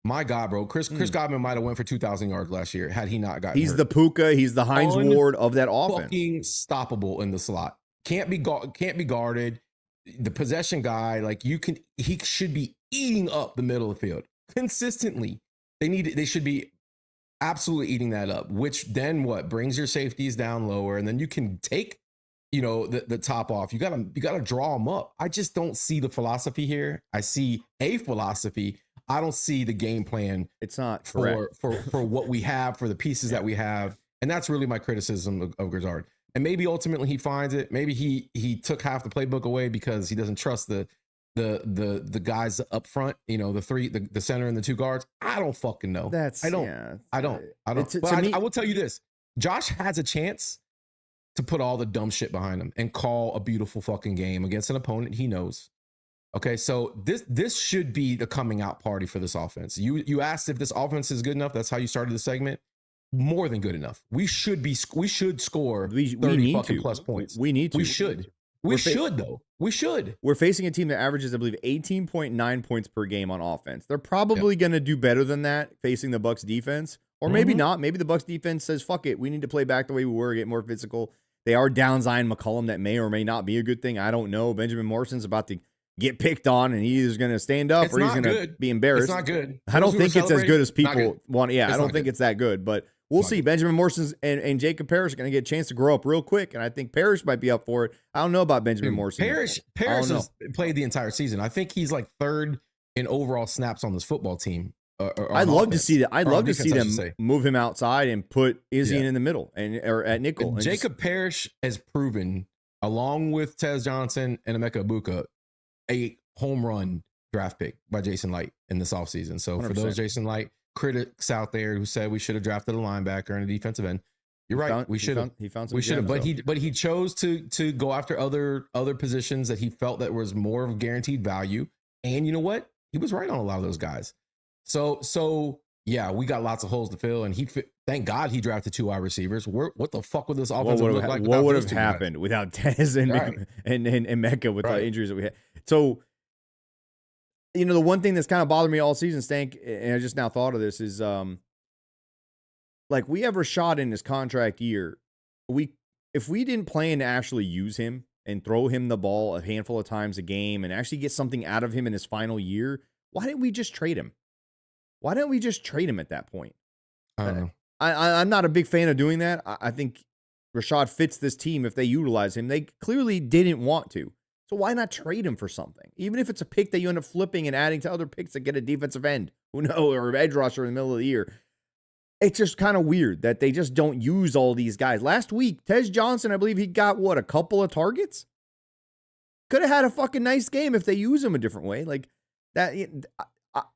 Speaker 3: My God, bro. Chris Godwin might have went for 2,000 yards last year had he not gotten hurt.
Speaker 2: The Puka. He's the Hines Ward of that offense.
Speaker 3: Fucking stoppable in the slot. Can't be guarded. The possession guy, like he should be eating up the middle of the field consistently. They should be absolutely eating that up, which then what brings your safeties down lower, and then you can take, the top off. You gotta draw them up. I just don't see the philosophy here. I see a philosophy. I don't see the game plan.
Speaker 2: It's not
Speaker 3: for what we have, for the pieces that we have, and that's really my criticism of Grizzard. And maybe ultimately he finds it. Maybe he took half the playbook away because he doesn't trust the guys up front. The center and the two guards. I don't fucking know. I don't. But I will tell you this: Josh has a chance to put all the dumb shit behind him and call a beautiful fucking game against an opponent he knows. Okay, so this should be the coming out party for this offense. You asked if this offense is good enough. That's how you started the segment. More than good enough. We should score 30 fucking plus points.
Speaker 2: We need to.
Speaker 3: We should. We should.
Speaker 2: We're facing a team that averages, I believe, 18.9 points per game on offense. They're probably going to do better than that facing the Bucs defense, or maybe not. Maybe the Bucs defense says, "Fuck it, we need to play back the way we were, get more physical." They are down Zion McCollum. That may or may not be a good thing. I don't know. Benjamin Morrison's about to get picked on, and he's either going to stand up or he's going to be embarrassed.
Speaker 3: It's not good.
Speaker 2: I don't think it's as good as people want. Yeah, I don't think it's that good, but we'll see. Benjamin Morrison and Jacob Parrish are going to get a chance to grow up real quick, and I think Parrish might be up for it. I don't know about Benjamin Morrison.
Speaker 3: Parrish has played the entire season. I think he's like third in overall snaps on this football team.
Speaker 2: I'd love to see that. I'd love to see them move him outside and put Izzy in the middle or at nickel. And
Speaker 3: Jacob Parrish has proven, along with Tez Johnson and Emeka Egbuka, a home run draft pick by Jason Light in this offseason. So 100%. For those Jason Light critics out there who said we should have drafted a linebacker and a defensive end, you're right. We should have.
Speaker 2: He found some.
Speaker 3: We should have, but
Speaker 2: gems,
Speaker 3: he chose to go after other positions that he felt that was more of guaranteed value. And you know what? He was right on a lot of those guys. So yeah, we got lots of holes to fill, and thank God he drafted 2 wide receivers. What the fuck would this offense look like?
Speaker 2: What would have happened without Tez and Mecca with the injuries that we had? So, the one thing that's kind of bothered me all season, Stank, and I just now thought of this, is like we have Rashad in his contract year. If we didn't plan to actually use him and throw him the ball a handful of times a game and actually get something out of him in his final year, why didn't we just trade him? Why don't we just trade him at that point?
Speaker 3: I don't know.
Speaker 2: I'm not a big fan of doing that. I think Rashad fits this team if they utilize him. They clearly didn't want to. So why not trade him for something? Even if it's a pick that you end up flipping and adding to other picks that get a defensive end, or edge rusher in the middle of the year. It's just kind of weird that they just don't use all these guys. Last week, Tez Johnson, I believe he got, a couple of targets? Could have had a fucking nice game if they use him a different way. Like that.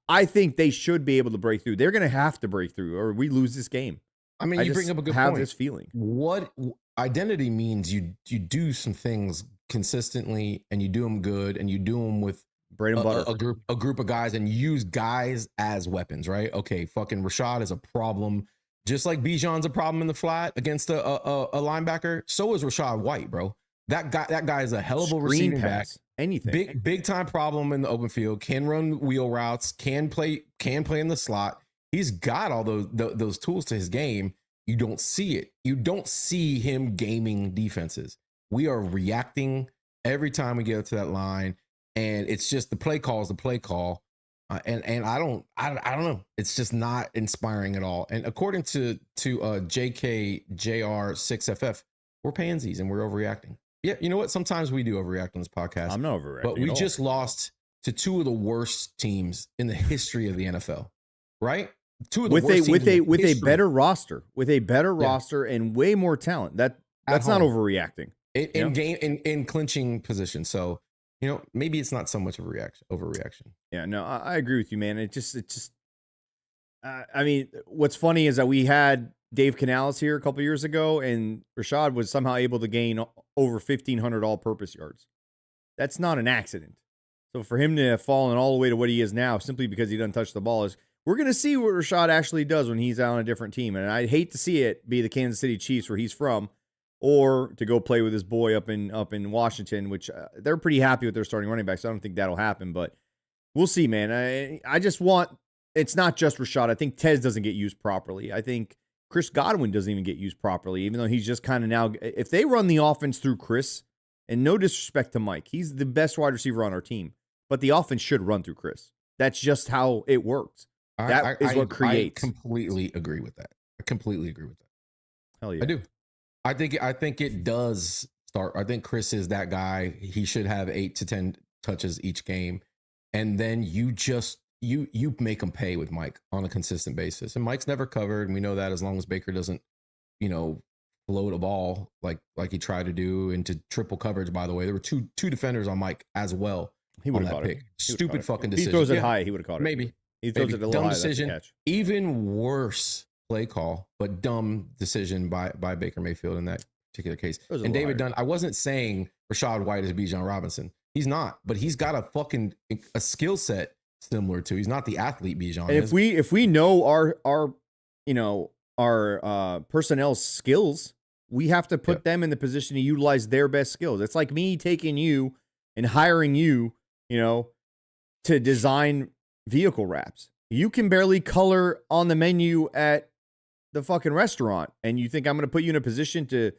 Speaker 2: I think they should be able to break through. They're going to have to break through or we lose this game.
Speaker 3: I mean, you bring up a good point.
Speaker 2: I have this feeling.
Speaker 3: What identity means you do some things consistently and you do them good and you do them with
Speaker 2: bread and butter.
Speaker 3: A group of guys and use guys as weapons, right? Okay, fucking Rashad is a problem. Just like Bijan's a problem in the flat against a linebacker, so is Rashad White, bro. That guy is a hell of a receiving back.
Speaker 2: Anything.
Speaker 3: Big time problem in the open field. Can run wheel routes. Can play in the slot. He's got all those tools to his game. You don't see it. You don't see him gaming defenses. We are reacting every time we get up to that line, and it's just the play call is the play call. And I don't know. It's just not inspiring at all. And according to JKJR6FF, we're pansies and we're overreacting. Yeah, you know what? Sometimes we do overreact on this podcast.
Speaker 2: I'm not overreacting.
Speaker 3: But we just lost to 2 of the worst teams in the history of the NFL, right? 2 of the worst teams
Speaker 2: with a better roster, and way more talent. That's not overreacting.
Speaker 3: in game in clinching position. So maybe it's not so much of a overreaction.
Speaker 2: Yeah, no, I agree with you, man. It just. I mean, what's funny is that we had Dave Canales here a couple years ago, and Rashad was somehow able to gain over 1,500 all-purpose yards. That's not an accident. So for him to have fallen all the way to what he is now, simply because he doesn't touch the ball, we're going to see what Rashad actually does when he's out on a different team. And I'd hate to see it be the Kansas City Chiefs, where he's from, or to go play with his boy up in Washington, which they're pretty happy with their starting running back. So I don't think that'll happen, but we'll see, man. I just want. It's not just Rashad. I think Tez doesn't get used properly. I think Chris Godwin doesn't even get used properly, even though he's just kind of now. If they run the offense through Chris, and no disrespect to Mike, he's the best wide receiver on our team, but the offense should run through Chris. That's just how it works. That is what creates.
Speaker 3: I completely agree with that. I completely agree with that.
Speaker 2: Hell yeah.
Speaker 3: I do. I think it does start. I think Chris is that guy. He should have 8 to 10 touches each game. And then you make him pay with Mike on a consistent basis. And Mike's never covered. And we know that as long as Baker doesn't, float a ball like he tried to do into triple coverage, by the way. There were two defenders on Mike as well.
Speaker 2: He would have caught
Speaker 3: it.
Speaker 2: it.
Speaker 3: Stupid fucking decision.
Speaker 2: He throws it high, he would have caught it.
Speaker 3: Maybe.
Speaker 2: He throws it a little
Speaker 3: dumb
Speaker 2: high.
Speaker 3: Decision.
Speaker 2: That's a catch.
Speaker 3: Even worse play call, but dumb decision by Baker Mayfield in that particular case. And David Dunn, I wasn't saying Rashad White is Bijan Robinson. He's not, but he's got a skill set similar to. He's not the athlete Bijan.
Speaker 2: And if we know our personnel skills, we have to put them in the position to utilize their best skills. It's like me taking you and hiring you, to design vehicle wraps. You can barely color on the menu at the fucking restaurant, and you think I'm going to put you in a position to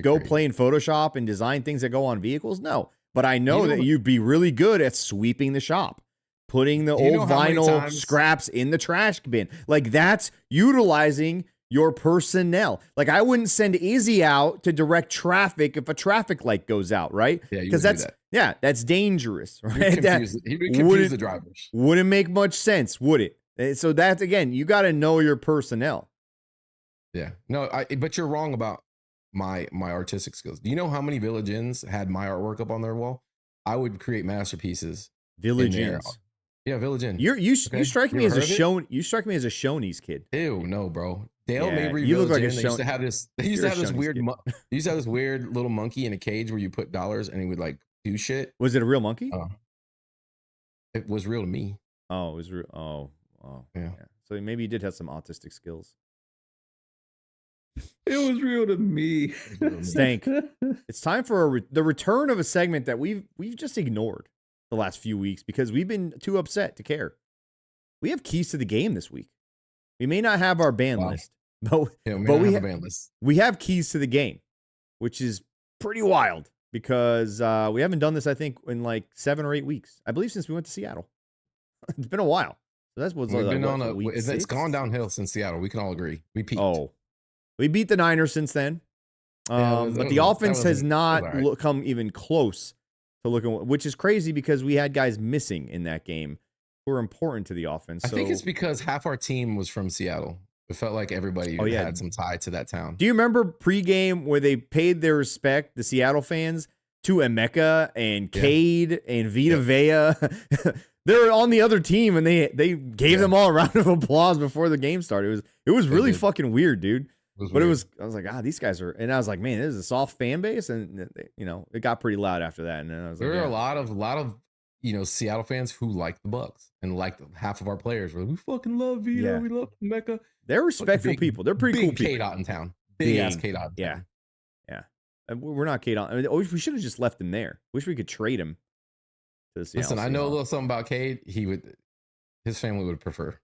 Speaker 2: go play in Photoshop and design things that go on vehicles? No. But I know that you'd be really good at sweeping the shop, putting the old vinyl scraps in the trash bin. Like, that's utilizing your personnel. Like, I wouldn't send Izzy out to direct traffic if a traffic light goes out, right?
Speaker 3: Yeah, because
Speaker 2: that's dangerous, right?
Speaker 3: He would confuse the drivers.
Speaker 2: Wouldn't make much sense, would it? So that's, again, you got to know your personnel.
Speaker 3: Yeah. No, but you're wrong about my artistic skills. Do you know how many Village Inns had my artwork up on their wall? I would create masterpieces.
Speaker 2: Village Inns.
Speaker 3: Yeah, Village Inn.
Speaker 2: You strike me as a Shoney's kid.
Speaker 3: Ew, no, bro. Dale Mabry
Speaker 2: you
Speaker 3: Village
Speaker 2: look like
Speaker 3: Inn, they used to have this. They used to have this weird. They used to have this weird little monkey in a cage where you put dollars and he would like do shit.
Speaker 2: Was it a real monkey?
Speaker 3: It was real to me.
Speaker 2: Oh, it was real. Oh, yeah. So maybe he did have some autistic skills.
Speaker 4: It was real to me.
Speaker 2: Stank. It's time for the return of a segment that we've just ignored the last few weeks because we've been too upset to care. We have keys to the game this week. We may not have our band list, but we have a band list. We have keys to the game, which is pretty wild because we haven't done this, I think, in like 7 or 8 weeks. I believe since we went to Seattle. It's been a while. So that's what's
Speaker 3: we've
Speaker 2: like,
Speaker 3: been on
Speaker 2: week
Speaker 3: it's
Speaker 2: 6?
Speaker 3: Gone downhill since Seattle. We can all agree. We peaked.
Speaker 2: Oh, we beat the Niners since then. But the offense has not come even close to looking, which is crazy because we had guys missing in that game who are important to the offense.
Speaker 3: I think it's because half our team was from Seattle. It felt like everybody had some tie to that town.
Speaker 2: Do you remember pregame where they paid their respect, the Seattle fans, to Emeka and Cade and Vita Vea? They're on the other team, and they gave them all a round of applause before the game started. It was really fucking weird, dude. I was like, these guys are, and I was like, man, this is a soft fan base, and it got pretty loud after that. And then I was
Speaker 3: there were a lot of Seattle fans who liked the Bucs and liked half of our players. We fucking love Vita, we love Mecca.
Speaker 2: They're respectful people. They're pretty cool people.
Speaker 3: K-Dot in town, big ass K-Dot.
Speaker 2: Yeah. And we're not K-Dot. I mean, we should have just left him there. Wish we could trade him to the Seattle.
Speaker 3: Listen, I know a little something about Cade. His family would prefer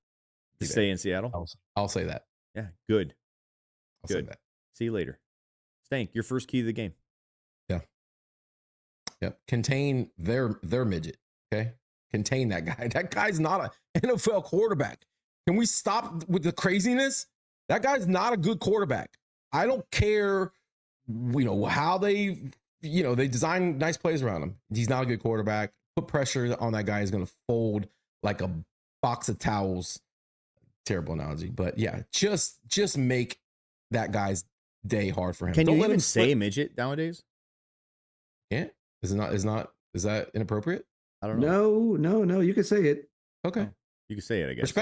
Speaker 2: to stay in Seattle.
Speaker 3: I'll say that.
Speaker 2: Yeah, good.
Speaker 3: I'll say that.
Speaker 2: See you later. Stank, your first key to the game.
Speaker 3: Yeah. Yep. Contain their midget. Okay. Contain that guy. That guy's not an NFL quarterback. Can we stop with the craziness? That guy's not a good quarterback. I don't care, how they design nice plays around him. He's not a good quarterback. Put pressure on that guy. He's going to fold like a box of towels. Terrible analogy, but yeah, just make that guy's day hard for him.
Speaker 2: Can you even say midget nowadays?
Speaker 3: Can't? Is that inappropriate?
Speaker 2: I don't know.
Speaker 4: No. You can say it.
Speaker 3: Okay.
Speaker 2: Oh, you can say it, I guess.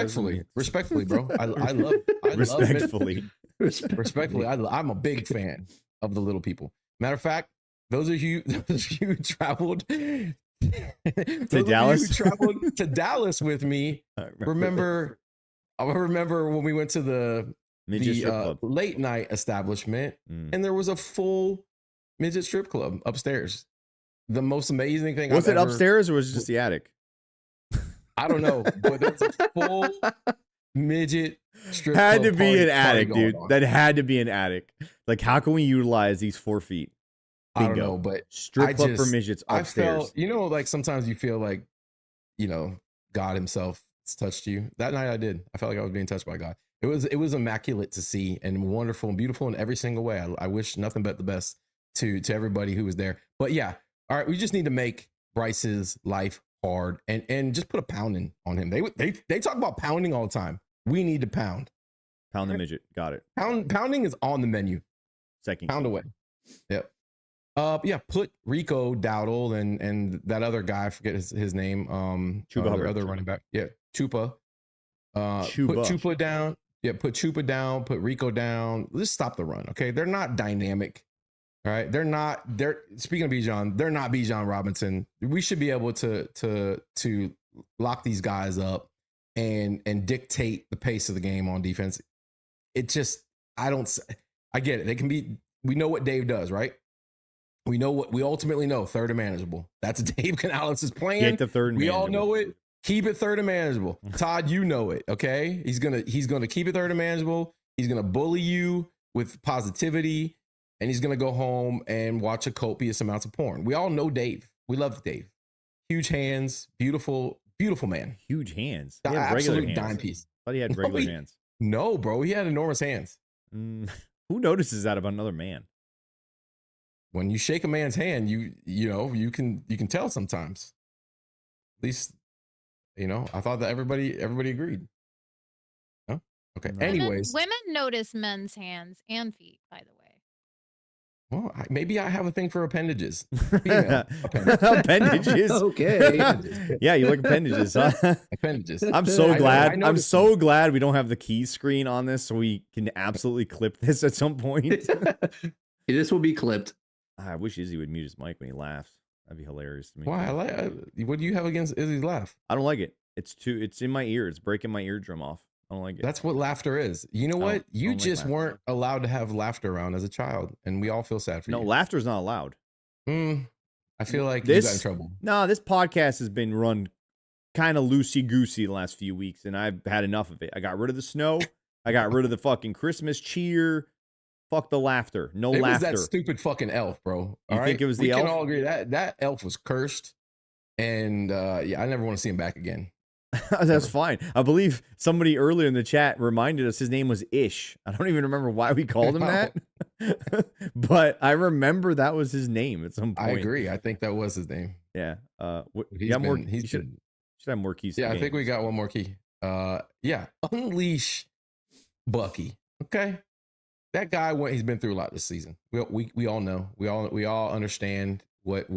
Speaker 3: Respectfully, bro. I love
Speaker 2: respectfully.
Speaker 3: Respectfully, I'm a big fan of the little people. Matter of fact, those of you who traveled
Speaker 2: to Dallas,
Speaker 3: traveled to Dallas with me. I remember when we went to the late night establishment, and there was a full midget strip club upstairs. The most amazing thing.
Speaker 2: Was it upstairs or was it just the attic?
Speaker 3: I don't know, but it's a full midget strip club.
Speaker 2: Had to be an attic, dude. That had to be an attic. Like, how can we utilize these 4 feet? Bingo.
Speaker 3: I don't know, but
Speaker 2: strip club for midgets upstairs.
Speaker 3: I felt, like sometimes you feel like, God himself has touched you. That night I did. I felt like I was being touched by God. It was immaculate to see and wonderful and beautiful in every single way. I wish nothing but the best to everybody who was there. But yeah, all right, we just need to make Bryce's life hard and just put a pounding on him. They talk about pounding all the time. We need to pound.
Speaker 2: Pound the midget. Got it.
Speaker 3: Pounding is on the menu.
Speaker 2: Second.
Speaker 3: Pound away. Yep. Yeah, put Rico Dowdle and that other guy, I forget his name.
Speaker 2: Chuba
Speaker 3: other running back. Yeah, Chupa. Put Chupa down. Yeah, put Chupa down, put Rico down. Let's stop the run. Okay. They're not dynamic. Right. They're speaking of Bijan, they're not Bijan Robinson. We should be able to lock these guys up and dictate the pace of the game on defense. I get it. They can be, we know what Dave does, right? We know what we ultimately know, third and manageable. That's Dave Canales' plan.
Speaker 2: Get the third and
Speaker 3: we
Speaker 2: manageable.
Speaker 3: all know it. Keep it third and manageable. Todd, you know it. Okay. He's gonna keep it third and manageable. He's gonna bully you with positivity, and he's gonna go home and watch a copious amounts of porn. We all know Dave. We love Dave. Huge hands, beautiful, beautiful man.
Speaker 2: Huge hands.
Speaker 3: Absolute dime piece.
Speaker 2: I thought he had regular hands.
Speaker 3: No, bro, he had enormous hands.
Speaker 2: Who notices that about another man?
Speaker 3: When you shake a man's hand, you can tell sometimes. At least, I thought that everybody agreed. No? Okay. Anyways,
Speaker 5: women notice men's hands and feet, by the way.
Speaker 3: Well, maybe I have a thing for appendages.
Speaker 2: Appendages.
Speaker 4: Okay.
Speaker 2: Yeah, you like appendages, huh?
Speaker 3: Appendages.
Speaker 2: I'm so glad. I'm so glad we don't have the key screen on this, so we can absolutely clip this at some point.
Speaker 4: This will be clipped.
Speaker 2: I wish Izzy would mute his mic when he laughs. That'd be hilarious to me.
Speaker 3: Why? What do you have against Izzy's laugh?
Speaker 2: I don't like it. It's in my ear. It's breaking my eardrum off. I don't like it.
Speaker 3: That's what laughter is. You know what? You just weren't allowed to have laughter around as a child, and we all feel sad for you.
Speaker 2: No, laughter's not allowed.
Speaker 3: I feel like you got in trouble.
Speaker 2: No, this podcast has been run kind of loosey-goosey the last few weeks, and I've had enough of it. I got rid of the snow. I got rid of the fucking Christmas cheer. Fuck the laughter. No laughter.
Speaker 3: It was that stupid fucking elf, bro.
Speaker 2: You think it was the elf?
Speaker 3: We can all agree that elf was cursed, and I never want to see him back again.
Speaker 2: That's fine. I believe somebody earlier in the chat reminded us his name was Ish. I don't even remember why we called him that, but I remember that was his name at some point.
Speaker 3: I agree. I think that was his name.
Speaker 2: Yeah.
Speaker 3: He
Speaker 2: should have more keys.
Speaker 3: Yeah, I think we got one more key. Yeah. Unleash Bucky. Okay. That guy he's been through a lot this season. We all know. We all understand what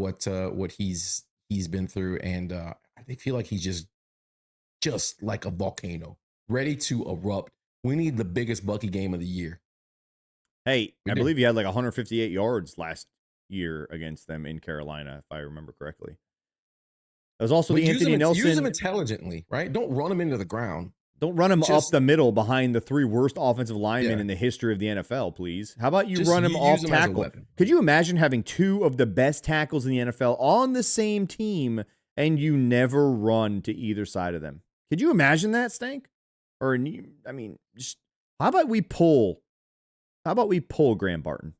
Speaker 3: he's been through, and I feel like he's just like a volcano ready to erupt. We need the biggest Bucky game of the year.
Speaker 2: Hey, I believe he had like 158 yards last year against them in Carolina, if I remember correctly. That was also the Anthony Nelson.
Speaker 3: Use him intelligently, right? Don't run him into the ground.
Speaker 2: Don't run him up the middle behind the 3 worst offensive linemen in the history of the NFL, please. How about you run him off tackle? Could you imagine having 2 of the best tackles in the NFL on the same team and you never run to either side of them? Could you imagine that, Stank? Or, just how about we pull Graham Barton?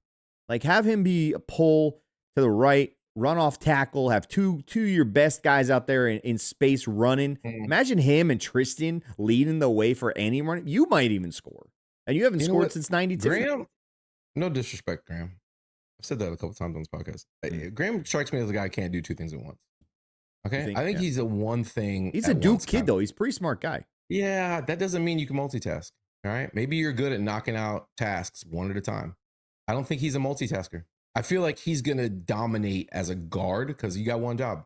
Speaker 2: Like, have him be a pull to the right, run off tackle, have two of your best guys out there in space running. Imagine him and Tristan leading the way for any run. You might even score. And you haven't scored since 92.
Speaker 3: Graham, no disrespect, Graham. I've said that a couple times on this podcast. Graham strikes me as a guy who can't do 2 things at once. Okay, I think he's a one thing.
Speaker 2: He's a Duke kid, though. He's a pretty smart guy.
Speaker 3: Yeah, that doesn't mean you can multitask. All right, maybe you're good at knocking out tasks one at a time. I don't think he's a multitasker. I feel like he's gonna dominate as a guard because you got one job.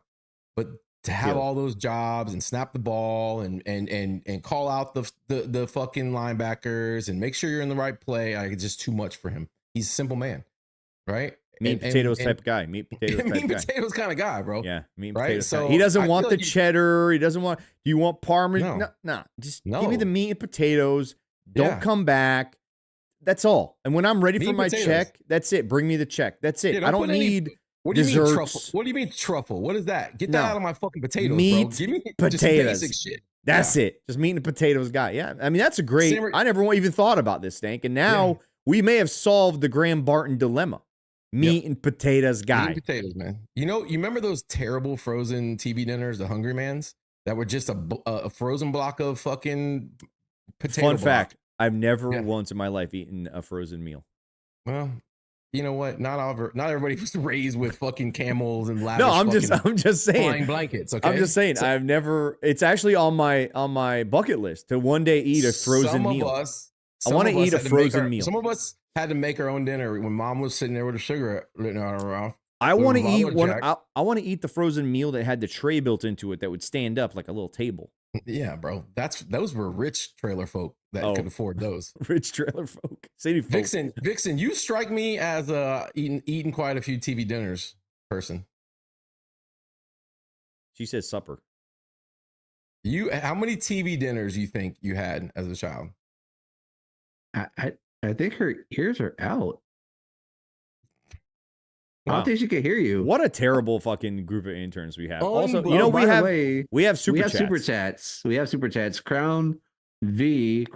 Speaker 3: But to have all those jobs and snap the ball and call out the fucking linebackers and make sure you're in the right play, it's just too much for him. He's a simple man, right?
Speaker 2: Meat and potatoes type of guy. Meat potatoes type
Speaker 3: meat and
Speaker 2: guy.
Speaker 3: potatoes kind of guy, bro.
Speaker 2: Yeah, meat and
Speaker 3: right?
Speaker 2: potatoes.
Speaker 3: So
Speaker 2: He doesn't want the
Speaker 3: like
Speaker 2: cheddar. He doesn't want. Do you want parmesan? No. Just give me the meat and potatoes. Don't come back. That's all. And when I'm ready for my check, that's it. Bring me the check. That's it. I don't need
Speaker 3: what do you
Speaker 2: desserts.
Speaker 3: mean truffle? What do you mean truffle? What is that? Get that out of my fucking potatoes,
Speaker 2: meat,
Speaker 3: bro. Give me
Speaker 2: potatoes.
Speaker 3: just basic shit.
Speaker 2: That's it. Just meat and potatoes guy. Yeah. I mean, that's a great. I never even thought about this, Stank. And now we may have solved the Graham Barton dilemma. Meat and potatoes guy.
Speaker 3: Meat and potatoes, man. You remember those terrible frozen TV dinners, the Hungry Man's, that were just a frozen block of fucking potato
Speaker 2: Fun fact,
Speaker 3: block?
Speaker 2: I've never once in my life eaten a frozen meal.
Speaker 3: Well, you know what? Not everybody was raised with fucking camels and lavish.
Speaker 2: No, I'm just saying.
Speaker 3: Flying blankets. Okay,
Speaker 2: I'm just saying. I've never. It's actually on my bucket list to one day eat a frozen meal. I want to eat a frozen meal.
Speaker 3: Some of us had to make our own dinner when mom was sitting there with a cigarette lit out her mouth.
Speaker 2: I want to eat one. I want to eat the frozen meal that had the tray built into it that would stand up like a little table.
Speaker 3: Yeah, bro. Those were rich trailer folk that could afford those.
Speaker 2: Rich trailer folk. City folk.
Speaker 3: Vixen, you strike me as eating quite a few TV dinners person.
Speaker 2: She says supper.
Speaker 3: How many TV dinners you think you had as a child?
Speaker 4: I think her ears are out.
Speaker 2: Wow.
Speaker 4: I don't think she can hear you.
Speaker 2: What a terrible fucking group of interns we have. Also, we have super chats.
Speaker 4: We have super chats. Crown 8.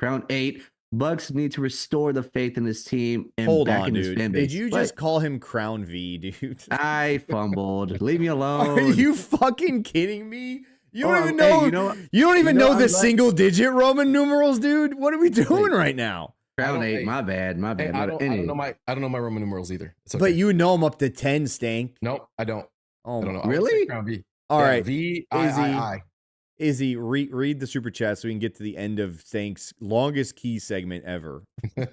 Speaker 4: Bucs need to restore the faith in his team and
Speaker 2: hold
Speaker 4: back
Speaker 2: on,
Speaker 4: in his
Speaker 2: dude.
Speaker 4: fan base.
Speaker 2: Did you just call him Crown V, dude?
Speaker 4: I fumbled. Leave me alone.
Speaker 2: Are you fucking kidding me? You don't even know. You don't even know the single digit Roman numerals, dude. What are we doing right now?
Speaker 4: Crown 8. My bad.
Speaker 3: Hey, I don't know my Roman numerals either. It's okay.
Speaker 2: But you know them up to 10, Stank.
Speaker 3: Nope, I don't.
Speaker 2: Oh,
Speaker 3: I don't know.
Speaker 4: Really?
Speaker 3: Crown V.
Speaker 2: All right.
Speaker 3: V-I-I-I.
Speaker 2: Izzy, read the super chat so we can get to the end of Stank's longest key segment ever.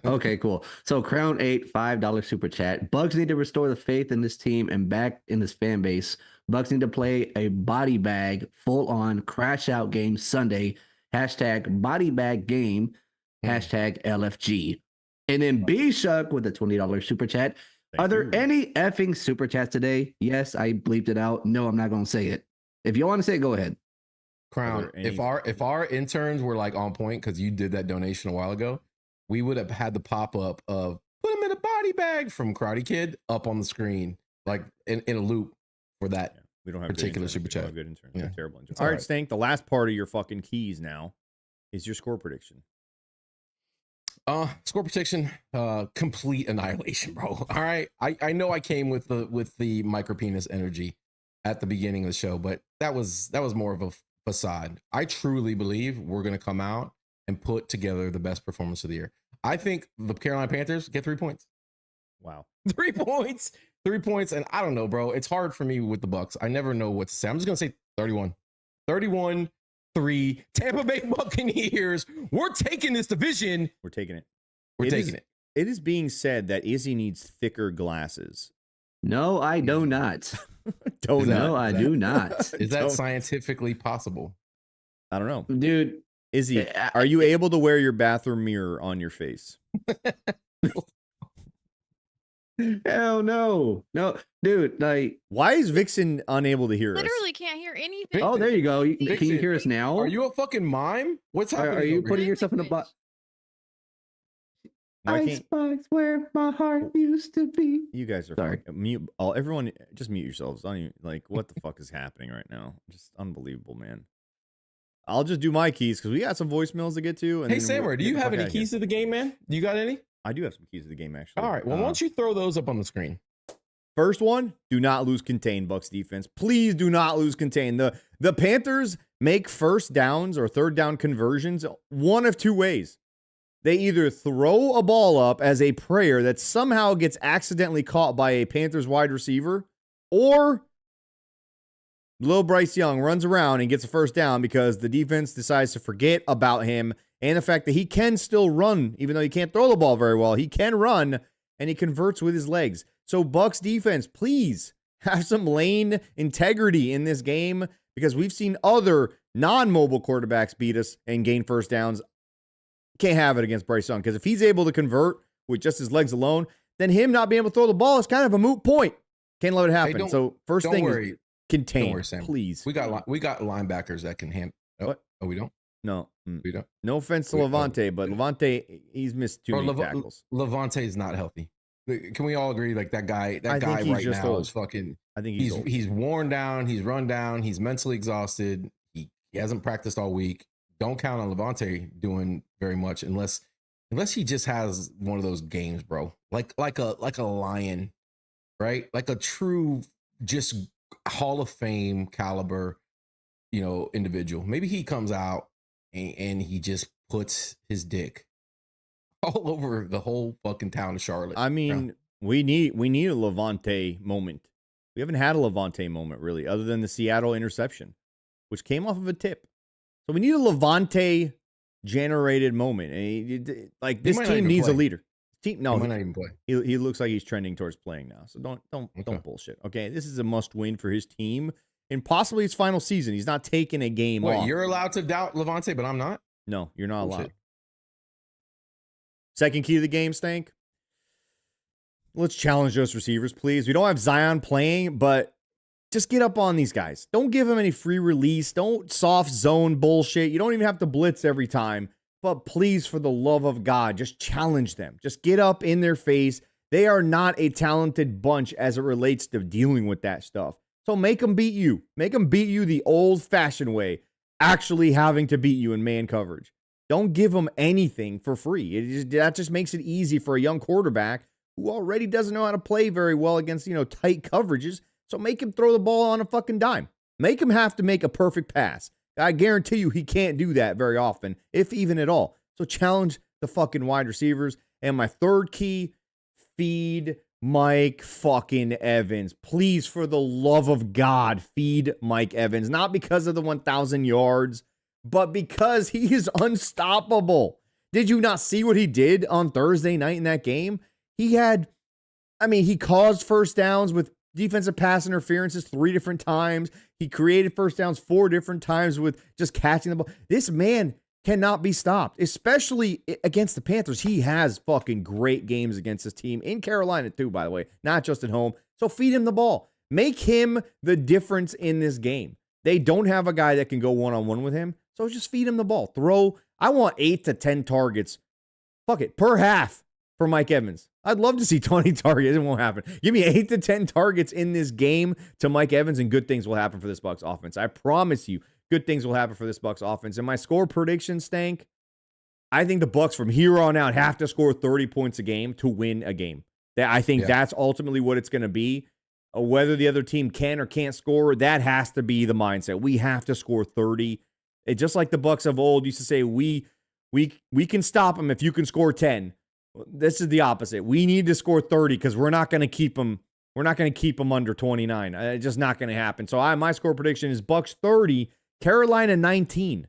Speaker 4: Okay, cool. So Crown 8, $5 super chat. Bucs need to restore the faith in this team and back in this fan base. Bucs need to play a body bag, full on crash out game Sunday. Hashtag body bag game. Hashtag LFG. And then B Shuck with a $20 super chat. Are there any effing super chats today? Yes, I bleeped it out. No, I'm not going to say it. If you want to say it, go ahead.
Speaker 3: Crown, if our interns were like on point because you did that donation a while ago, we would have had the pop-up of put him in a body bag from Karate Kid up on the screen, like in a loop for that.
Speaker 2: We don't have
Speaker 3: particular super chat.
Speaker 2: Good interns. Yeah. Terrible interns. All right, Stank, the last part of your fucking keys now is your score prediction.
Speaker 3: Score prediction, complete annihilation, bro. All right. I know I came with the micro penis energy at the beginning of the show, but that was more of a facade. I truly believe we're gonna come out and put together the best performance of the year. I think the Carolina Panthers get 3 points.
Speaker 2: Wow.
Speaker 3: 3 points. 3 points. And I don't know, bro. It's hard for me with the Bucs. I never know what to say. I'm just gonna say 31. 31-3. Tampa Bay Buccaneers. We're taking this division.
Speaker 2: We're taking it.
Speaker 3: We're taking it.
Speaker 2: It is being said that Izzy needs thicker glasses.
Speaker 4: No, I do not. I do not.
Speaker 3: Is that scientifically possible?
Speaker 2: I don't know.
Speaker 4: Dude.
Speaker 2: Izzy, are you able to wear your bathroom mirror on your face?
Speaker 4: Hell no. No, dude, like.
Speaker 2: Why is Vixen unable to hear us?
Speaker 5: Literally can't hear anything.
Speaker 4: Oh, there you go.
Speaker 3: Vixen,
Speaker 4: can you hear us now?
Speaker 3: Are you a fucking mime? What's happening?
Speaker 4: Are you putting yourself in a box? Icebox where my heart used to be.
Speaker 2: You guys are sorry. Mute. Everyone, just mute yourselves. I don't even, like, what the fuck is happening right now? Just unbelievable, man. I'll just do my keys because we got some voicemails to get to. And
Speaker 3: hey, Sammer, do you have any keys to the game, man? You got any?
Speaker 2: I do have some keys to the game, actually.
Speaker 3: All right. Well, why don't you throw those up on the screen?
Speaker 2: First one, do not lose contain, Bucs defense. Please do not lose contain. The Panthers make first downs or third down conversions one of two ways. They either throw a ball up as a prayer that somehow gets accidentally caught by a Panthers wide receiver, or Lil Bryce Young runs around and gets a first down because the defense decides to forget about him and the fact that he can still run, even though he can't throw the ball very well. He can run, and he converts with his legs. So Bucs defense, please have some lane integrity in this game, because we've seen other non-mobile quarterbacks beat us and gain first downs. Can't have it against Bryce Young, because if he's able to convert with just his legs alone, then him not being able to throw the ball is kind of a moot point. Can't let it happen.
Speaker 3: Hey,
Speaker 2: So first thing
Speaker 3: worry.
Speaker 2: is contain,
Speaker 3: Don't worry, Sam.
Speaker 2: please.
Speaker 3: We got linebackers that can handle.
Speaker 2: What?
Speaker 3: Oh, we don't.
Speaker 2: No.
Speaker 3: We don't.
Speaker 2: No offense to Levante, but Levante, he's missed too many tackles.
Speaker 3: Levante is not healthy. Can we all agree? Like that guy right now is fucking.
Speaker 2: I think
Speaker 3: he's worn down. He's run down. He's mentally exhausted. He hasn't practiced all week. Don't count on Levante doing very much unless he just has one of those games, bro. Like a lion, right? Like a true just Hall of Fame caliber, individual. Maybe he comes out and he just puts his dick all over the whole fucking town of Charlotte.
Speaker 2: I mean, we need a Levante moment. We haven't had a Levante moment really, other than the Seattle interception, which came off of a tip. So we need a Levante generated moment. And like this team needs a leader.
Speaker 3: He might not even play.
Speaker 2: He looks like he's trending towards playing now. So don't bullshit. Okay, this is a must win for his team and possibly his final season. He's not taking a game off.
Speaker 3: You're allowed to doubt Levante, but I'm not.
Speaker 2: No, you're not allowed. Second key to the game, Stank. Let's challenge those receivers, please. We don't have Zion playing, but just get up on these guys. Don't give them any free release. Don't soft zone bullshit. You don't even have to blitz every time. But please, for the love of God, just challenge them. Just get up in their face. They are not a talented bunch as it relates to dealing with that stuff. So make them beat you. Make them beat you the old-fashioned way, actually having to beat you in man coverage. Don't give them anything for free. That just makes it easy for a young quarterback who already doesn't know how to play very well against, tight coverages. So make him throw the ball on a fucking dime. Make him have to make a perfect pass. I guarantee you he can't do that very often, if even at all. So challenge the fucking wide receivers. And my third key, feed Mike fucking Evans. Please, for the love of God, feed Mike Evans. Not because of the 1,000 yards, but because he is unstoppable. Did you not see what he did on Thursday night in that game? He caused first downs with defensive pass interferences 3 different times. He created first downs 4 different times with just catching the ball. This man cannot be stopped, especially against the Panthers. He has fucking great games against his team in Carolina too, by the way, not just at home. So feed him the ball. Make him the difference in this game. They don't have a guy that can go one-on-one with him, so just feed him the ball. I want 8 to 10 targets, per half for Mike Evans. I'd love to see 20 targets. It won't happen. Give me 8 to 10 targets in this game to Mike Evans, and good things will happen for this Bucs offense. I promise you, good things will happen for this Bucs offense. And my score prediction, Stank, I think the Bucs from here on out have to score 30 points a game to win a game. I think that's ultimately what it's going to be. Whether the other team can or can't score, that has to be the mindset. We have to score 30. Just like the Bucs of old used to say, we can stop them if you can score 10. This is the opposite. We need to score 30 because we're not going to keep them. We're not going to keep them under 29. It's just not going to happen. So my score prediction is Bucs 30, Carolina 19.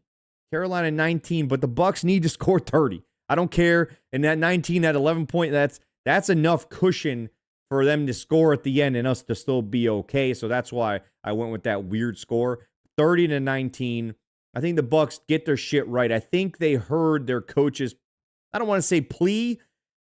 Speaker 2: Carolina 19, but the Bucs need to score 30. I don't care. And that 19 at 11 point, that's enough cushion for them to score at the end and us to still be okay. So that's why I went with that weird score. 30 to 19. I think the Bucs get their shit right. I think they heard their coaches, I don't want to say plea,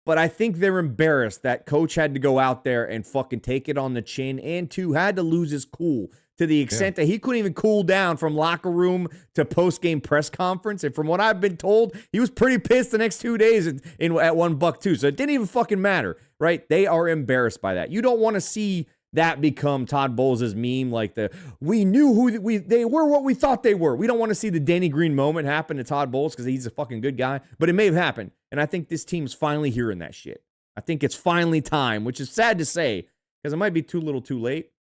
Speaker 2: but I think they're embarrassed that coach had to go out there and fucking take it on the chin, and had to lose his cool to the extent that he couldn't even cool down from locker room to post-game press conference. And from what I've been told, he was pretty pissed the next 2 days at $1 too. So it didn't even fucking matter, right? They are embarrassed by that. You don't want to see that become Todd Bowles' meme, like we knew who they were, what we thought they were. We don't want to see the Danny Green moment happen to Todd Bowles because he's a fucking good guy, but it may have happened. And I think this team's finally hearing that shit. I think it's finally time, which is sad to say because it might be too little too late.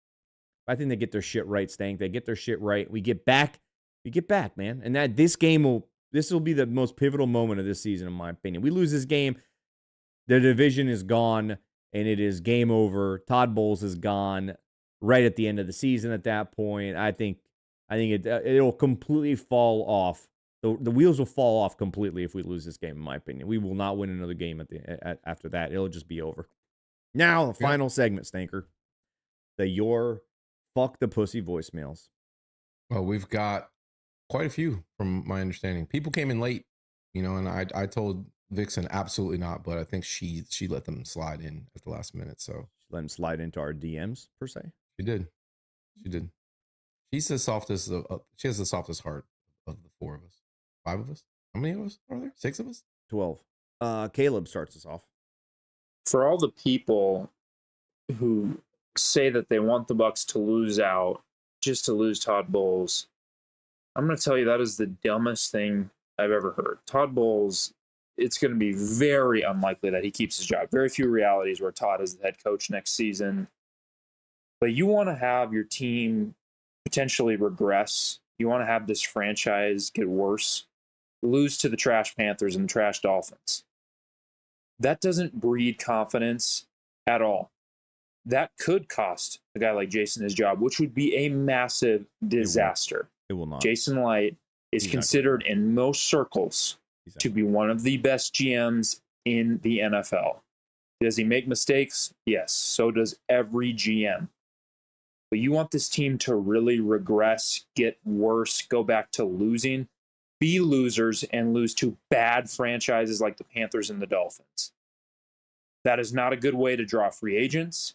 Speaker 2: I think they get their shit right, Stank. They get their shit right. We get back, man. And this will be the most pivotal moment of this season, in my opinion. We lose this game, the division is gone. And it is game over. Todd Bowles is gone right at the end of the season at that point. I think it'll completely fall off. The wheels will fall off completely if we lose this game, in my opinion. We will not win another game after that. It'll just be over. Now, the final segment, Stanker. Your fuck the pussy voicemails.
Speaker 3: Well, we've got quite a few from my understanding. People came in late, and I told Vixen absolutely not, but I think she let them slide in at the last minute. So
Speaker 2: let them slide into our DMs per se.
Speaker 3: She did. She's the softest. She has the softest heart of the 4 of us. 5 of us. How many of us are there? 6 of us.
Speaker 2: 12. Caleb starts us off.
Speaker 6: For all the people who say that they want the Bucs to lose out just to lose Todd Bowles, I'm going to tell you that is the dumbest thing I've ever heard. Todd Bowles, it's going to be very unlikely that he keeps his job. Very few realities where Todd is the head coach next season. But you want to have your team potentially regress. You want to have this franchise get worse, lose to the trash Panthers and the trash Dolphins. That doesn't breed confidence at all. That could cost a guy like Jason his job, which would be a massive disaster.
Speaker 2: It will not.
Speaker 6: Jason Light is considered in most circles to be one of the best GMs in the NFL. Does he make mistakes? Yes. So does every GM. But you want this team to really regress, get worse, go back to losing, be losers, and lose to bad franchises like the Panthers and the Dolphins. That is not a good way to draw free agents.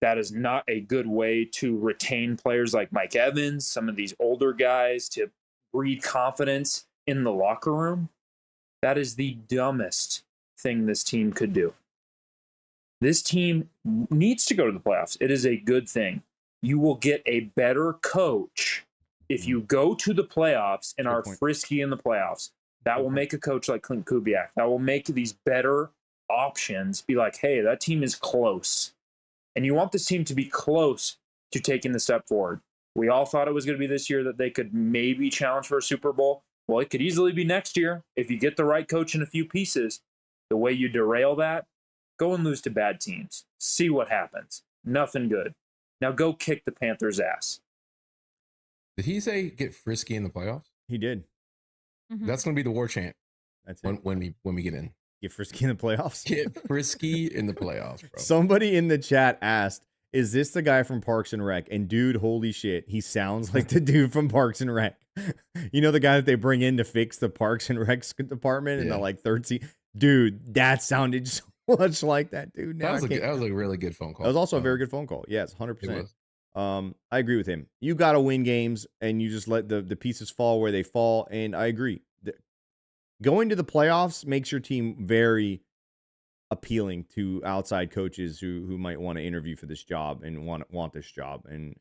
Speaker 6: That is not a good way to retain players like Mike Evans, some of these older guys, to breed confidence in the locker room. That is the dumbest thing this team could do. This team needs to go to the playoffs. It is a good thing. You will get a better coach if you go to the playoffs and are frisky in the playoffs. That will make a coach like Clint Kubiak. That will make these better options be like, hey, that team is close. And you want this team to be close to taking the step forward. We all thought it was going to be this year that they could maybe challenge for a Super Bowl. Well, it could easily be next year if you get the right coach and a few pieces. The way you derail that, go and lose to bad teams. See what happens. Nothing good. Now go kick the Panthers' ass.
Speaker 3: Did he say get frisky in the playoffs?
Speaker 2: He did.
Speaker 5: Mm-hmm.
Speaker 3: That's going to be the war chant.
Speaker 2: That's it.
Speaker 3: when we get in.
Speaker 2: Get frisky in the playoffs.
Speaker 3: Get frisky in the playoffs, bro.
Speaker 2: Somebody in the chat asked, is this the guy from Parks and Rec? And dude, holy shit, he sounds like the dude from Parks and Rec. You know, the guy that they bring in to fix the Parks and Rec department in the like third season? Dude, that sounded so much like that dude. Now
Speaker 3: that was a really good phone call.
Speaker 2: That was also a very good phone call. Yes, 100%. I agree with him. You got to win games and you just let the pieces fall where they fall. And I agree. Going to the playoffs makes your team very appealing to outside coaches who might want to interview for this job and want this job. And